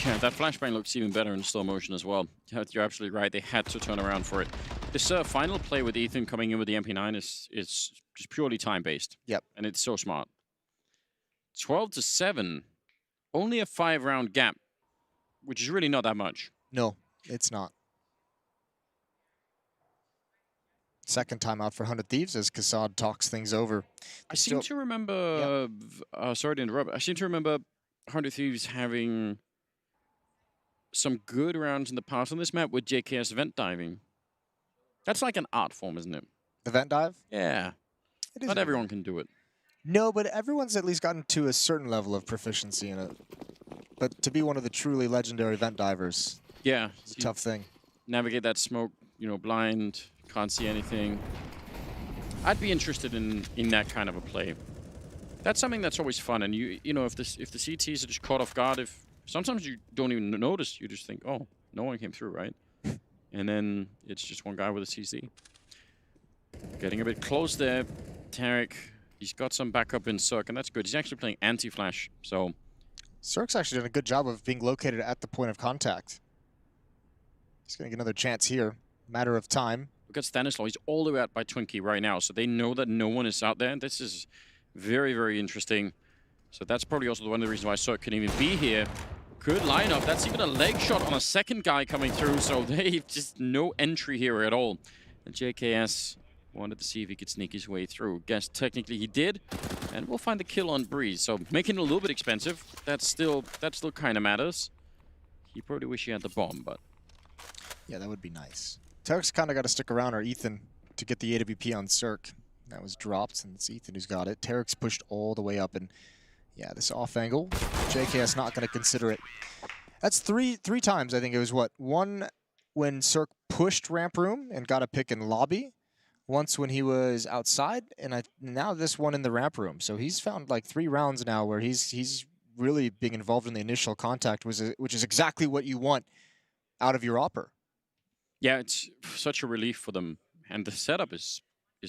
Yeah, that flashbang looks even better in slow motion as well. You're absolutely right, they had to turn around for it. This final play with Ethan coming in with the MP9 is just purely time-based. Yep. And it's so smart. 12-7, only a 5-round gap, which is really not that much. No, it's not. Second time out for 100 Thieves as Kassad talks things over. I seem to remember, sorry to interrupt, I seem to remember 100 Thieves having some good rounds in the past on this map with JKS vent diving. That's like an art form, isn't it? The vent dive? Yeah. Not everyone can do it. No, but everyone's at least gotten to a certain level of proficiency in it. But to be one of the truly legendary vent divers, yeah, it's a tough thing. Navigate that smoke, you know, blind, can't see anything. I'd be interested in that kind of a play. That's something that's always fun, and you know, if the CTs are just caught off guard, if sometimes you don't even notice, you just think, oh, no one came through, right? And then it's just one guy with a CC. Getting a bit close there, Tarek. He's got some backup in Cirque, and that's good. He's actually playing anti-flash, so Cirque's actually done a good job of being located at the point of contact. He's going to get another chance here. Matter of time. Look at Stanislaw. He's all the way out by Twinkie right now, so they know that no one is out there. This is very, very interesting. So that's probably also one of the reasons why Cirque can even be here. Good lineup. That's even a leg shot on a second guy coming through, so they just no entry here at all. And JKS wanted to see if he could sneak his way through. Guess technically he did, and we'll find the kill on Breeze. So making it a little bit expensive. That still kind of matters. He probably wish he had the bomb, but yeah, that would be nice. Tarek's kind of got to stick around, or Ethan, to get the AWP on Cirque. That was dropped, and it's Ethan who's got it. Tarek's pushed all the way up, and yeah, this off angle, JKS not going to consider it. That's three times, I think it was what? One when Cirque pushed ramp room and got a pick in lobby. Once when he was outside, and now this one in the ramp room. So he's found like 3 rounds now where he's really being involved in the initial contact, which is exactly what you want out of your opper. Yeah, it's such a relief for them, and the setup is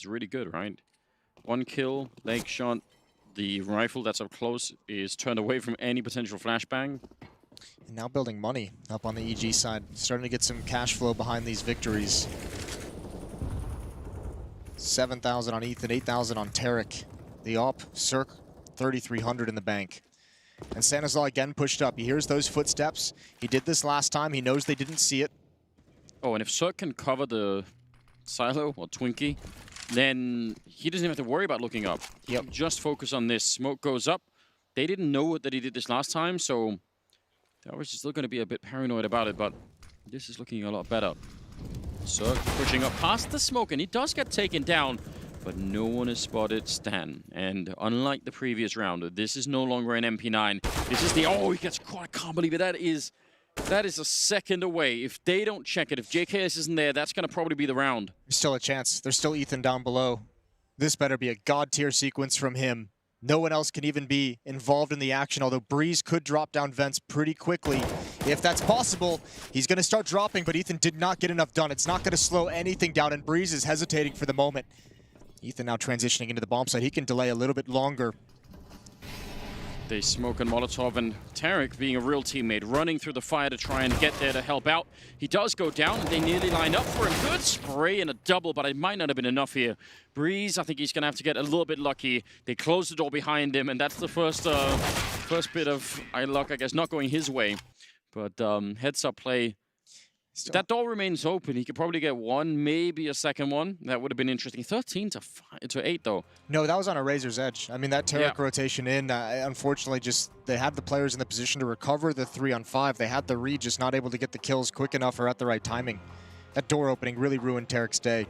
really good, right? 1 kill, leg shot. The rifle that's up close is turned away from any potential flashbang. And now building money up on the EG side, starting to get some cash flow behind these victories. 7,000 on Ethan, 8,000 on Tarek. The op, Cirque, 3,300 in the bank. And Stanislaw again pushed up. He hears those footsteps. He did this last time. He knows they didn't see it. Oh, and if Cirque can cover the silo or Twinkie, then he doesn't even have to worry about looking up. Yep. He'll just focus on this. Smoke goes up. They didn't know that he did this last time, so they're obviously still going to be a bit paranoid about it, but this is looking a lot better. Cirque pushing up past the smoke, and he does get taken down, but no one has spotted Stan. And unlike the previous round, this is no longer an MP9. This is the, oh, he gets caught. I can't believe it. That is a second away. If they don't check it, if JKS isn't there, that's going to probably be the round. There's still a chance. There's still Ethan down below. This better be a god tier sequence from him. No one else can even be involved in the action, although Breeze could drop down vents pretty quickly. If that's possible, he's going to start dropping, but Ethan did not get enough done. It's not going to slow anything down, and Breeze is hesitating for the moment. Ethan now transitioning into the bomb site. He can delay a little bit longer. They smoke on Molotov, and Tarek, being a real teammate, running through the fire to try and get there to help out. He does go down, and they nearly line up for him. Good spray and a double, but it might not have been enough here. Breeze, I think he's going to have to get a little bit lucky. They close the door behind him, and that's the first bit of luck, I guess, not going his way. But heads up play. Still, That door remains open. He could probably get one, maybe a second one. That would have been interesting. 13 to 8, though. no, that was on a razor's edge. I mean, that Tarek Yeah. rotation in, unfortunately, just they had the players in the position to recover the 3-on-5. They had the read, just not able to get the kills quick enough or at the right timing. That door opening really ruined Tarek's day.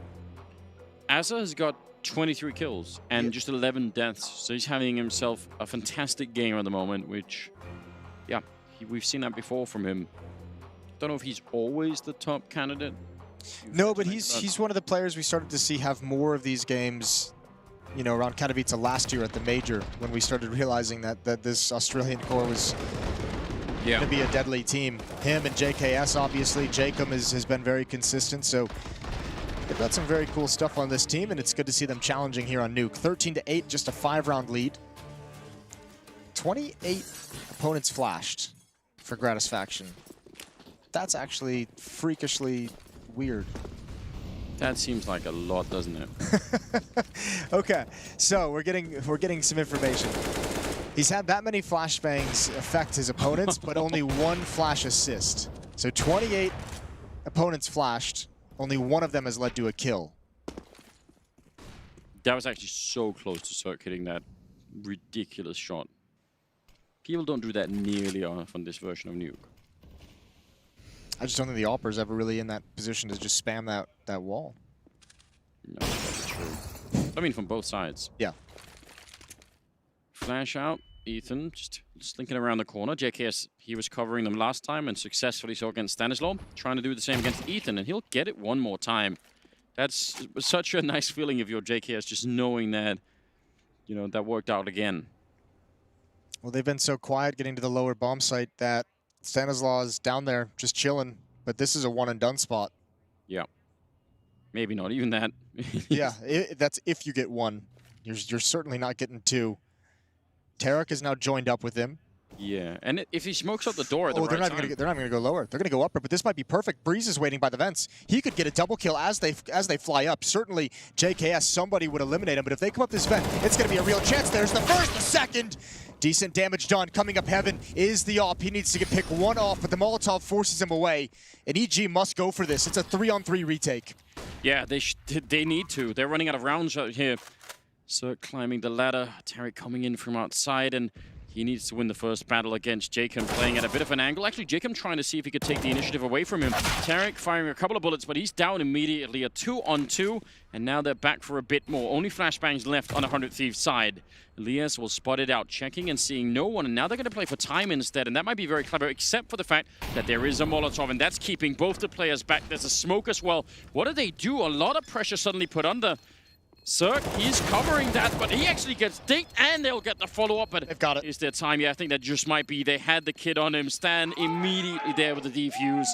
Asa has got 23 kills and just 11 deaths. So he's having himself a fantastic game at the moment, which, yeah, we've seen that before from him. Don't know if he's always the top candidate. No, but he's one of the players we started to see have more of these games, you know, around Katowice last year at the major when we started realizing that this Australian core was going to be a deadly team. Him and JKS, obviously. Jacob has been very consistent, so they've got some very cool stuff on this team, and it's good to see them challenging here on Nuke. 13-8, just a 5-round lead. 28 opponents flashed for Gratisfaction. That's actually freakishly weird. That seems like a lot, doesn't it? Okay, so we're getting some information. He's had that many flashbangs affect his opponents, but only one flash assist. So 28 opponents flashed, only one of them has led to a kill. That was actually so close to Cirque hitting that ridiculous shot. People don't do that nearly enough on this version of Nuke. I just don't think the Opper's ever really in that position to just spam that wall. No, that's true. I mean, from both sides. Yeah. Flash out. Ethan just slinking around the corner. JKS, he was covering them last time and successfully so against Stanislaw. Trying to do the same against Ethan, and he'll get it one more time. That's such a nice feeling of your JKS, just knowing that, you know, that worked out again. Well, they've been so quiet getting to the lower bomb site that Stanislaw is down there just chilling, but this is a one-and-done spot. Yeah. Maybe not even that. Yeah, that's if you get one. You're certainly not getting two. Tarek is now joined up with him. Yeah, and if he smokes out the door at the they're right not time. they're not going to go lower. They're going to go upper, but this might be perfect. Breeze is waiting by the vents. He could get a double kill as they fly up. Certainly, JKS, somebody would eliminate him, but if they come up this vent, it's going to be a real chance. There's the first, the second. Decent damage done. Coming up heaven is the op. He needs to pick one off, but the Molotov forces him away, and EG must go for this. It's a 3-on-3 retake. Yeah, they need to. They're running out of rounds out here. So climbing the ladder, Tarek coming in from outside, and he needs to win the first battle against Jacob, playing at a bit of an angle. Actually, Jacob trying to see if he could take the initiative away from him. Tarek firing a couple of bullets, but he's down immediately. A 2-on-2, and now they're back for a bit more. Only flashbangs left on 100 Thieves side. Elias will spot it out, checking and seeing no one, and now they're going to play for time instead, and that might be very clever, except for the fact that there is a Molotov, and that's keeping both the players back. There's a smoke as well. What do they do? A lot of pressure suddenly put under Cirque. He's covering that, but he actually gets dinked, and they'll get the follow-up. But they've got it. Is there time? Yeah, I think that just might be. They had the kid on him. Stan immediately there with the defuse,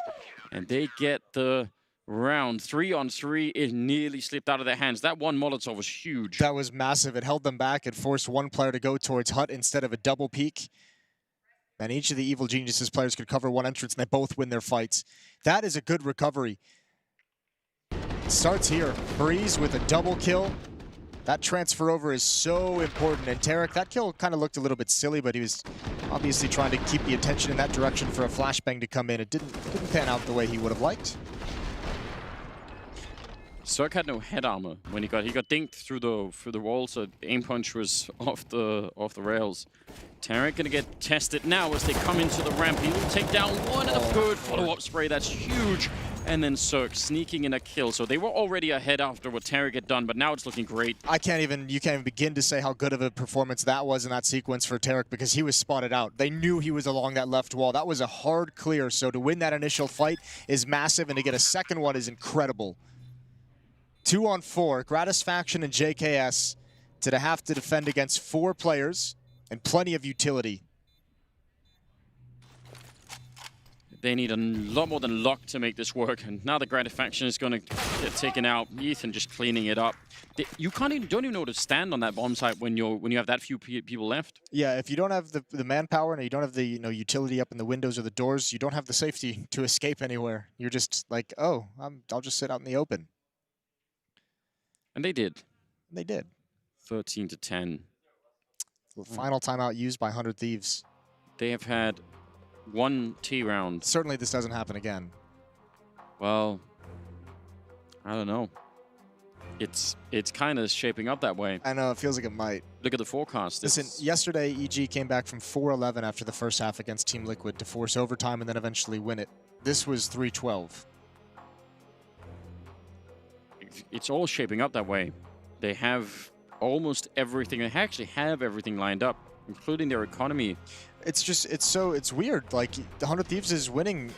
and they get the round. 3-on-3. It nearly slipped out of their hands. That one Molotov was huge. That was massive. It held them back. It forced one player to go towards Hut instead of a double peek. And each of the Evil Geniuses players could cover one entrance, and they both win their fights. That is a good recovery. Starts here. Breeze with a double kill. That transfer over is so important. And Tarek, that kill kind of looked a little bit silly, but he was obviously trying to keep the attention in that direction for a flashbang to come in. It didn't pan out the way he would have liked. Cirque had no head armor when he got dinked through the wall, so the aim punch was off the rails. Tarek gonna get tested now as they come into the ramp. He will take down one and a good follow-up spray. That's huge. And then Cirque sneaking in a kill. So they were already ahead after what Tarek had done, but now it's looking great. You can't even begin to say how good of a performance that was in that sequence for Tarek, because he was spotted out. They knew he was along that left wall. That was a hard clear, so to win that initial fight is massive, and to get a second one is incredible. 2-on-4, Gratisfaction and JKS to have to defend against 4 players and plenty of utility. They need a lot more than luck to make this work, and now the Gratisfaction is going to get taken out. Ethan just cleaning it up. You don't even know where to stand on that bomb site when you have that few people left. Yeah, if you don't have the manpower and you don't have the utility up in the windows or the doors, you don't have the safety to escape anywhere. You're just like, oh, I'll just sit out in the open. And they did. They did. 13-10. The final timeout used by 100 Thieves. They have had one T round. Certainly this doesn't happen again. Well, I don't know. It's kind of shaping up that way. I know, it feels like it might. Look at the forecast. Listen, yesterday EG came back from 4-11 after the first half against Team Liquid to force overtime and then eventually win it. This was 3-12. It's all shaping up that way. They have almost everything. They actually have everything lined up, including their economy. It's weird. Like, the 100 Thieves is winning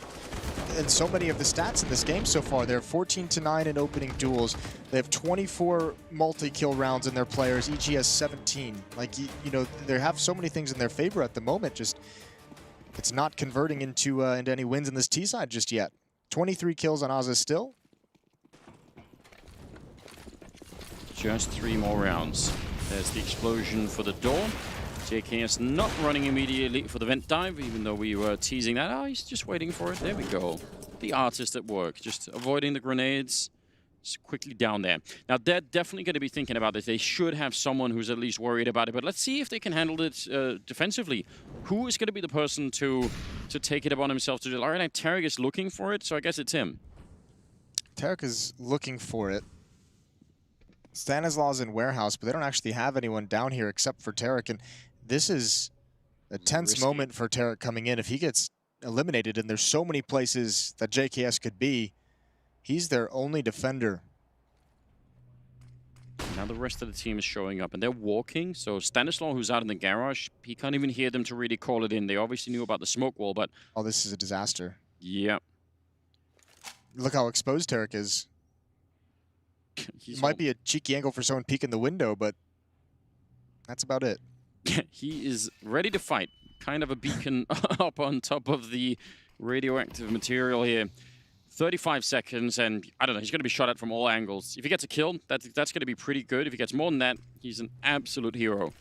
in so many of the stats in this game so far. They're 14-9 in opening duels. They have 24 multi-kill rounds in their players. EG has 17. Like, you know, they have so many things in their favor at the moment. Just, it's not converting into any wins in this T side just yet. 23 kills on Ozza still. Just 3 more rounds. There's the explosion for the door. JKS not running immediately for the vent dive, even though we were teasing that. Oh, he's just waiting for it. There we go. The artist at work, just avoiding the grenades. Just quickly down there. Now, they're definitely going to be thinking about this. They should have someone who's at least worried about it. But let's see if they can handle it defensively. Who is going to be the person to take it upon himself to do it? All right, Tarek is looking for it, so I guess it's him. Tarek is looking for it. Stanislaus in warehouse, but they don't actually have anyone down here except for Tarek. And this is a tense moment for Tarek coming in. If he gets eliminated, and there's so many places that JKS could be, he's their only defender. Now the rest of the team is showing up, and they're walking. So Stanislaus, who's out in the garage, he can't even hear them to really call it in. They obviously knew about the smoke wall, but... Oh, this is a disaster. Yeah. Look how exposed Tarek is. It might be a cheeky angle for someone peeking the window, but that's about it. He is ready to fight. Kind of a beacon up on top of the radioactive material here. 35 seconds, and I don't know, he's going to be shot at from all angles. If he gets a kill, that's going to be pretty good. If he gets more than that, he's an absolute hero.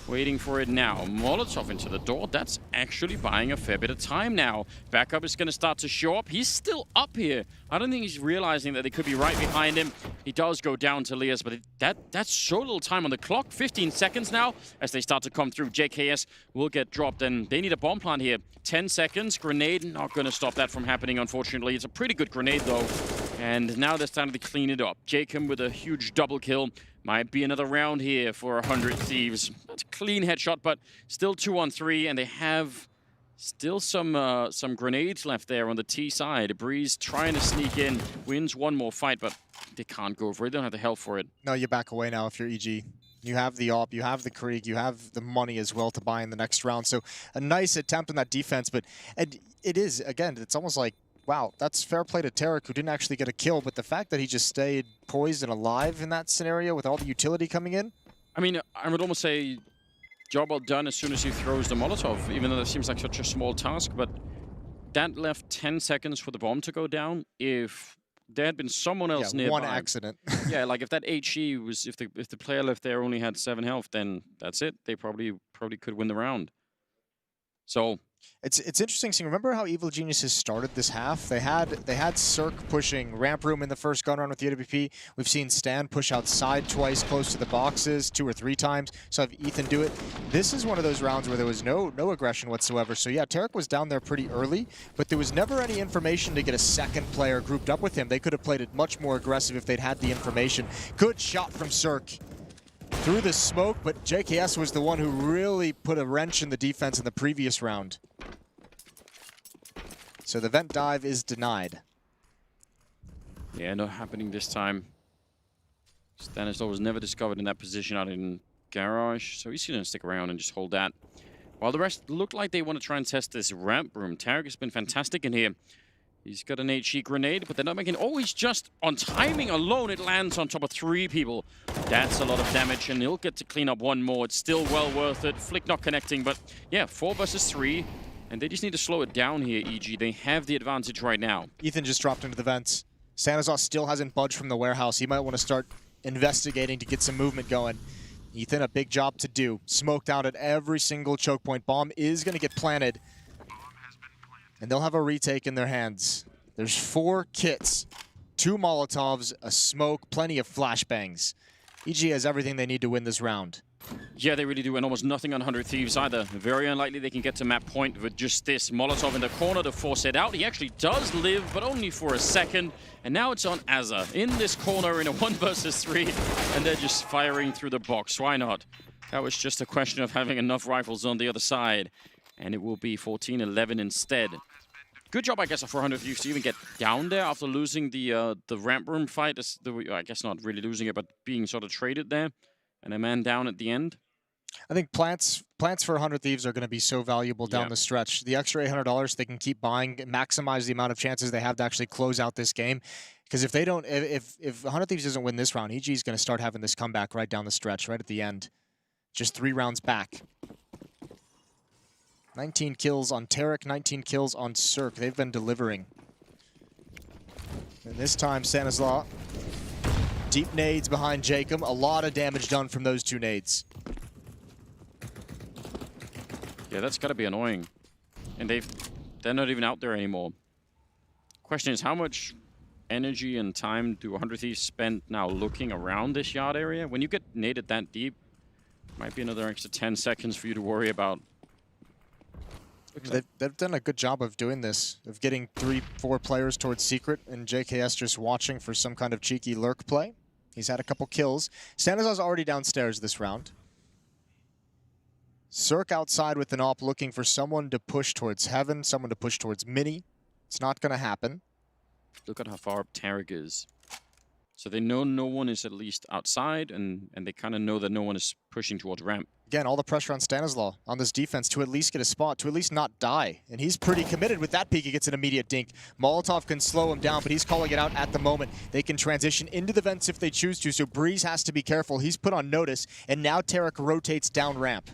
Waiting for it now. Molotov into the door. That's actually buying a fair bit of time now. Backup is going to start to show up. He's still up here. I don't think he's realizing that they could be right behind him. He does go down to Lias, but that's so little time on the clock. 15 seconds now as they start to come through. JKS will get dropped, and they need a bomb plant here. 10 seconds. Grenade not going to stop that from happening, unfortunately. It's a pretty good grenade, though. And now they're starting to clean it up. Jacob with a huge double kill. Might be another round here for 100 Thieves. That's a clean headshot, but still 2-on-3, and they have still some grenades left there on the T side. Breeze trying to sneak in, wins one more fight, but they can't go for it. They don't have the health for it. No, you back away now if you're EG. You have the AWP, you have the Krieg, you have the money as well to buy in the next round. So a nice attempt on that defense, but and it is, again, it's almost like, wow, that's fair play to Tarek, who didn't actually get a kill, but the fact that he just stayed poised and alive in that scenario with all the utility coming in. I mean, I would almost say job well done as soon as he throws the Molotov, even though that seems like such a small task, but that left 10 seconds for the bomb to go down. If there had been someone else nearby. One accident. Yeah, like if that HE was, if the player left there only had 7 health, then that's it. They probably could win the round. So it's interesting seeing. Remember how Evil Geniuses started this half? They had Cirque pushing ramp room in the first gun round with the AWP. We've seen Stan push outside twice, close to the boxes 2 or 3 times. So have Ethan do it. This is one of those rounds where there was no aggression whatsoever. So yeah, Tarek was down there pretty early, but there was never any information to get a second player grouped up with him. They could have played it much more aggressive if they'd had the information. Good shot from Cirque through the smoke, but JKS was the one who really put a wrench in the defense in the previous round. So the vent dive is denied. Yeah, not happening this time. Stanislaus was never discovered in that position out in garage, so he's going to stick around and just hold that. While the rest look like they want to try and test this ramp room. Tarek has been fantastic in here. He's got an HE grenade, but they're not making... Oh, he's just on timing alone. It lands on top of 3 people. That's a lot of damage, and he'll get to clean up 1 more. It's still well worth it. Flick not connecting, but yeah, 4 versus 3. And they just need to slow it down here, EG. They have the advantage right now. Ethan just dropped into the vents. Stanislaus still hasn't budged from the warehouse. He might want to start investigating to get some movement going. Ethan, a big job to do. Smoked out at every single choke point. Bomb is going to get planted. And they'll have a retake in their hands. There's 4 kits, 2 Molotovs, a smoke, plenty of flashbangs. EG has everything they need to win this round. Yeah, they really do, and almost nothing on 100 Thieves either. Very unlikely they can get to map point with just this. Molotov in the corner to force it out. He actually does live, but only for a second. And now it's on Azza in this corner in a 1 versus 3, and they're just firing through the box. Why not? That was just a question of having enough rifles on the other side, and it will be 14-11 instead. Good job, I guess, for 100 Thieves to even get down there after losing the ramp room fight. I guess not really losing it, but being sort of traded there, and a man down at the end. I think plants for 100 Thieves are going to be so valuable down the stretch. The extra $800 they can keep buying, maximize the amount of chances they have to actually close out this game. Because if they don't, if 100 Thieves doesn't win this round, EG is going to start having this comeback right down the stretch, right at the end. Just 3 rounds back. 19 kills on Tarek, 19 kills on Cirque. They've been delivering. And this time, Stanislaw. Deep nades behind Jacob. A lot of damage done from those 2 nades. Yeah, that's got to be annoying. And they're not even out there anymore. Question is, how much energy and time do 100 Thieves spend now looking around this yard area? When you get naded that deep, might be another extra 10 seconds for you to worry about. They've done a good job of doing this, of getting 3-4 players towards secret, and JKS just watching for some kind of cheeky lurk play. He's had a couple kills. Stanislaw's already downstairs this round. Cirque outside with an op looking for someone to push towards Heaven, someone to push towards Mini. It's not going to happen. Look at how far up Tarek is. So they know no one is at least outside, and they kind of know that no one is pushing towards ramp. Again, all the pressure on Stanislaw on this defense to at least get a spot, to at least not die. And he's pretty committed with that peek. He gets an immediate dink. Molotov can slow him down, but he's calling it out at the moment. They can transition into the vents if they choose to, so Breeze has to be careful. He's put on notice, and now Tarek rotates down ramp.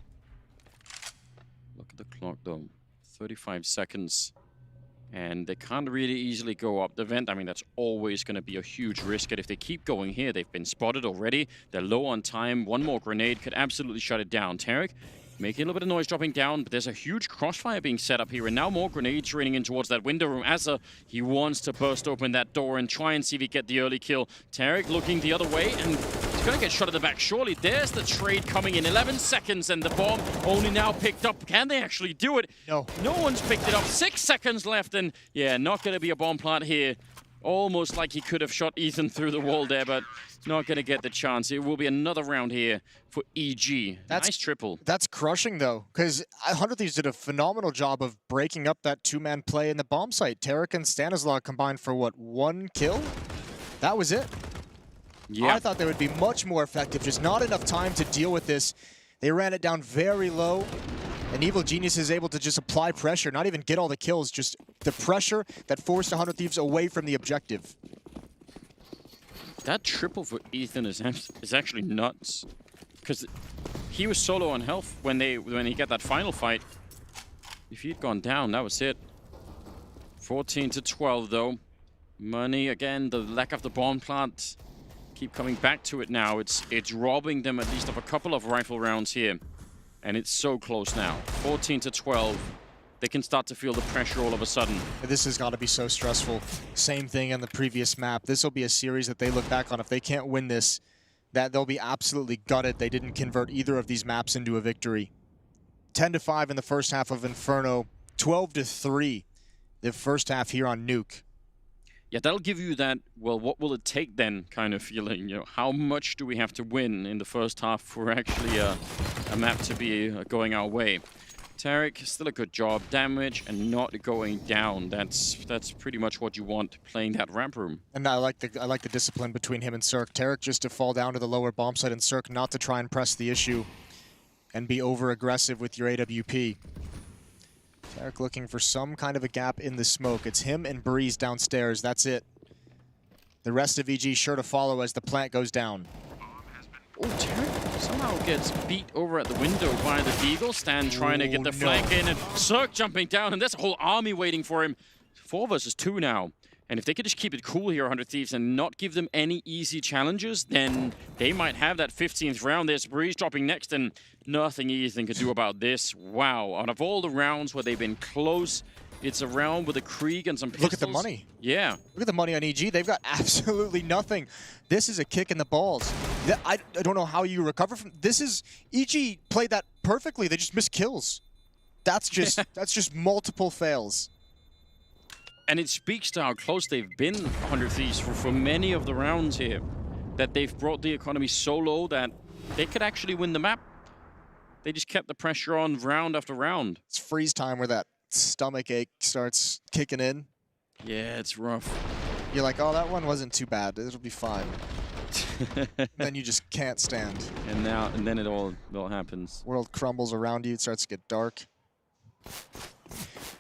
Look at the clock, though. 35 seconds. And they can't really easily go up the vent. I mean, that's always going to be a huge risk. And if they keep going here, they've been spotted already. They're low on time. One more grenade could absolutely shut it down. Tarek making a little bit of noise dropping down, but there's a huge crossfire being set up here, and now more grenades raining in towards that window room. Azza, he wants to burst open that door and try and see if he get the early kill. Tarek looking the other way, and he's going to get shot at the back, surely. There's the trade coming in. 11 seconds, and the bomb only now picked up. Can they actually do it? No. No one's picked it up. 6 seconds left, and yeah, not going to be a bomb plant here. Almost like he could have shot Ethan through the wall there, but not going to get the chance. It will be another round here for EG. Nice triple. That's crushing, though, because 100 Thieves did a phenomenal job of breaking up that 2-man play in the bomb site. Tarek and Stanislaw combined for, what, 1 kill? That was it. Yeah. I thought they would be much more effective. Just not enough time to deal with this. They ran it down very low. And Evil Genius is able to just apply pressure, not even get all the kills, just the pressure that forced 100 Thieves away from the objective. That triple for Ethan is actually nuts. Because he was solo on health when he got that final fight. If he'd gone down, that was it. 14-12 though. Money again, the lack of the bomb plant. Keep coming back to it now. It's robbing them at least of a couple of rifle rounds here. And it's so close now. 14-12. They can start to feel the pressure all of a sudden. This has got to be so stressful. Same thing on the previous map. This will be a series that they look back on. If they can't win this, that they'll be absolutely gutted. They didn't convert either of these maps into a victory. 10-5 in the first half of Inferno. 12-3 the first half here on Nuke. Yeah, that'll give you that, well, what will it take then kind of feeling. You know, how much do we have to win in the first half for actually a map to be going our way? Tarek, still a good job. Damage and not going down. That's pretty much what you want playing that ramp room. And I like the discipline between him and Cirque. Tarek just to fall down to the lower bomb site, and Cirque not to try and press the issue and be over-aggressive with your AWP. Tarek looking for some kind of a gap in the smoke. It's him and Breeze downstairs. That's it. The rest of EG sure to follow as the plant goes down. Oh, Tarek somehow gets beat over at the window by the Deagle. Stan trying to get the flank in, and Cirque jumping down, and there's a whole army waiting for him. 4 versus 2 now. And if they could just keep it cool here, 100 Thieves, and not give them any easy challenges, then they might have that 15th round. There's Breeze dropping next, and nothing Ethan could do about this. Wow, out of all the rounds where they've been close, it's a round with a Krieg and some pistols. Look at the money. Yeah. Look at the money on EG. They've got absolutely nothing. This is a kick in the balls. I don't know how you recover from this. Is EG played that perfectly? They just missed kills. That's just multiple fails. And it speaks to how close they've been, 100 Thieves, for many of the rounds here. That they've brought the economy so low that they could actually win the map. They just kept the pressure on round after round. It's freeze time where that stomach ache starts kicking in. Yeah, it's rough. You're like, oh, that one wasn't too bad. It'll be fine. Then you just can't stand. And then it all happens. World crumbles around you. It starts to get dark.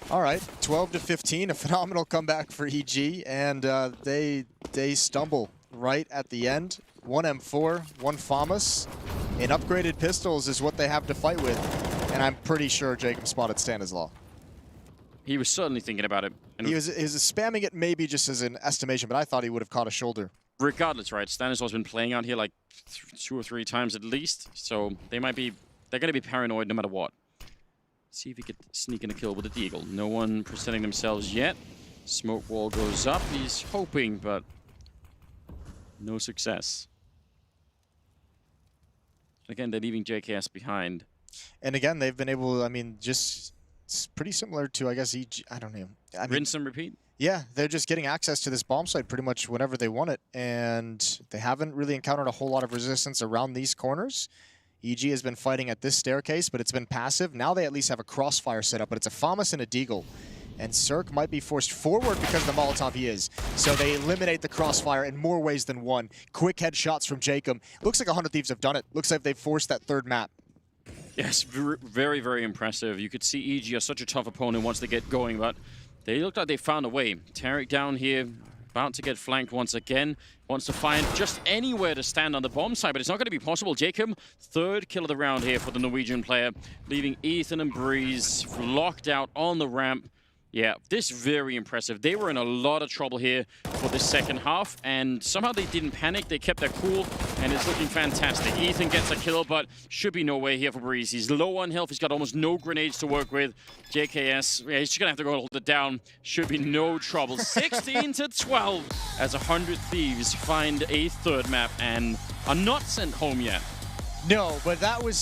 All right, 12-15, a phenomenal comeback for EG, and they stumble right at the end. 1 M4, 1 FAMAS, and upgraded pistols is what they have to fight with. And I'm pretty sure Jacob spotted Stanislaw. He was certainly thinking about it. And He was spamming it maybe just as an estimation, but I thought he would have caught a shoulder. regardless, right? Stanislaw's been playing out here like 2 or 3 times at least, so they're going to be paranoid no matter what. See if he could sneak in a kill with the Deagle. No one presenting themselves yet. Smoke wall goes up. He's hoping, but no success. Again, they're leaving JKS behind. And again, they've been able, I mean, just it's pretty similar to, I guess, EG, I don't know. I mean, Rinse and repeat? Yeah, they're just getting access to this bomb site pretty much whenever they want it, and they haven't really encountered a whole lot of resistance around these corners. EG has been fighting at this staircase, but it's been passive. Now they at least have a crossfire set up, but it's a FAMAS and a Deagle. And Cirque might be forced forward because of the Molotov he is. So they eliminate the crossfire in more ways than one. Quick headshots from Jacob. Looks like 100 Thieves have done it. Looks like they've forced that third map. Yes, very, very impressive. You could see EG are such a tough opponent once they get going, but they look like they found a way. Tarek down here, about to get flanked once again. Wants to find just anywhere to stand on the bomb side, but it's not going to be possible. Jacob, third kill of the round here for the Norwegian player, leaving Ethan and Breeze locked out on the ramp. Yeah, this is very impressive. They were in a lot of trouble here for the second half, and somehow they didn't panic. They kept their cool, and it's looking fantastic. Ethan gets a kill, but should be no way here for Breeze. He's low on health. He's got almost no grenades to work with. JKS, yeah, he's just going to have to go hold it down. Should be no trouble. 16-12 as 100 Thieves find a third map and are not sent home yet. No, but that was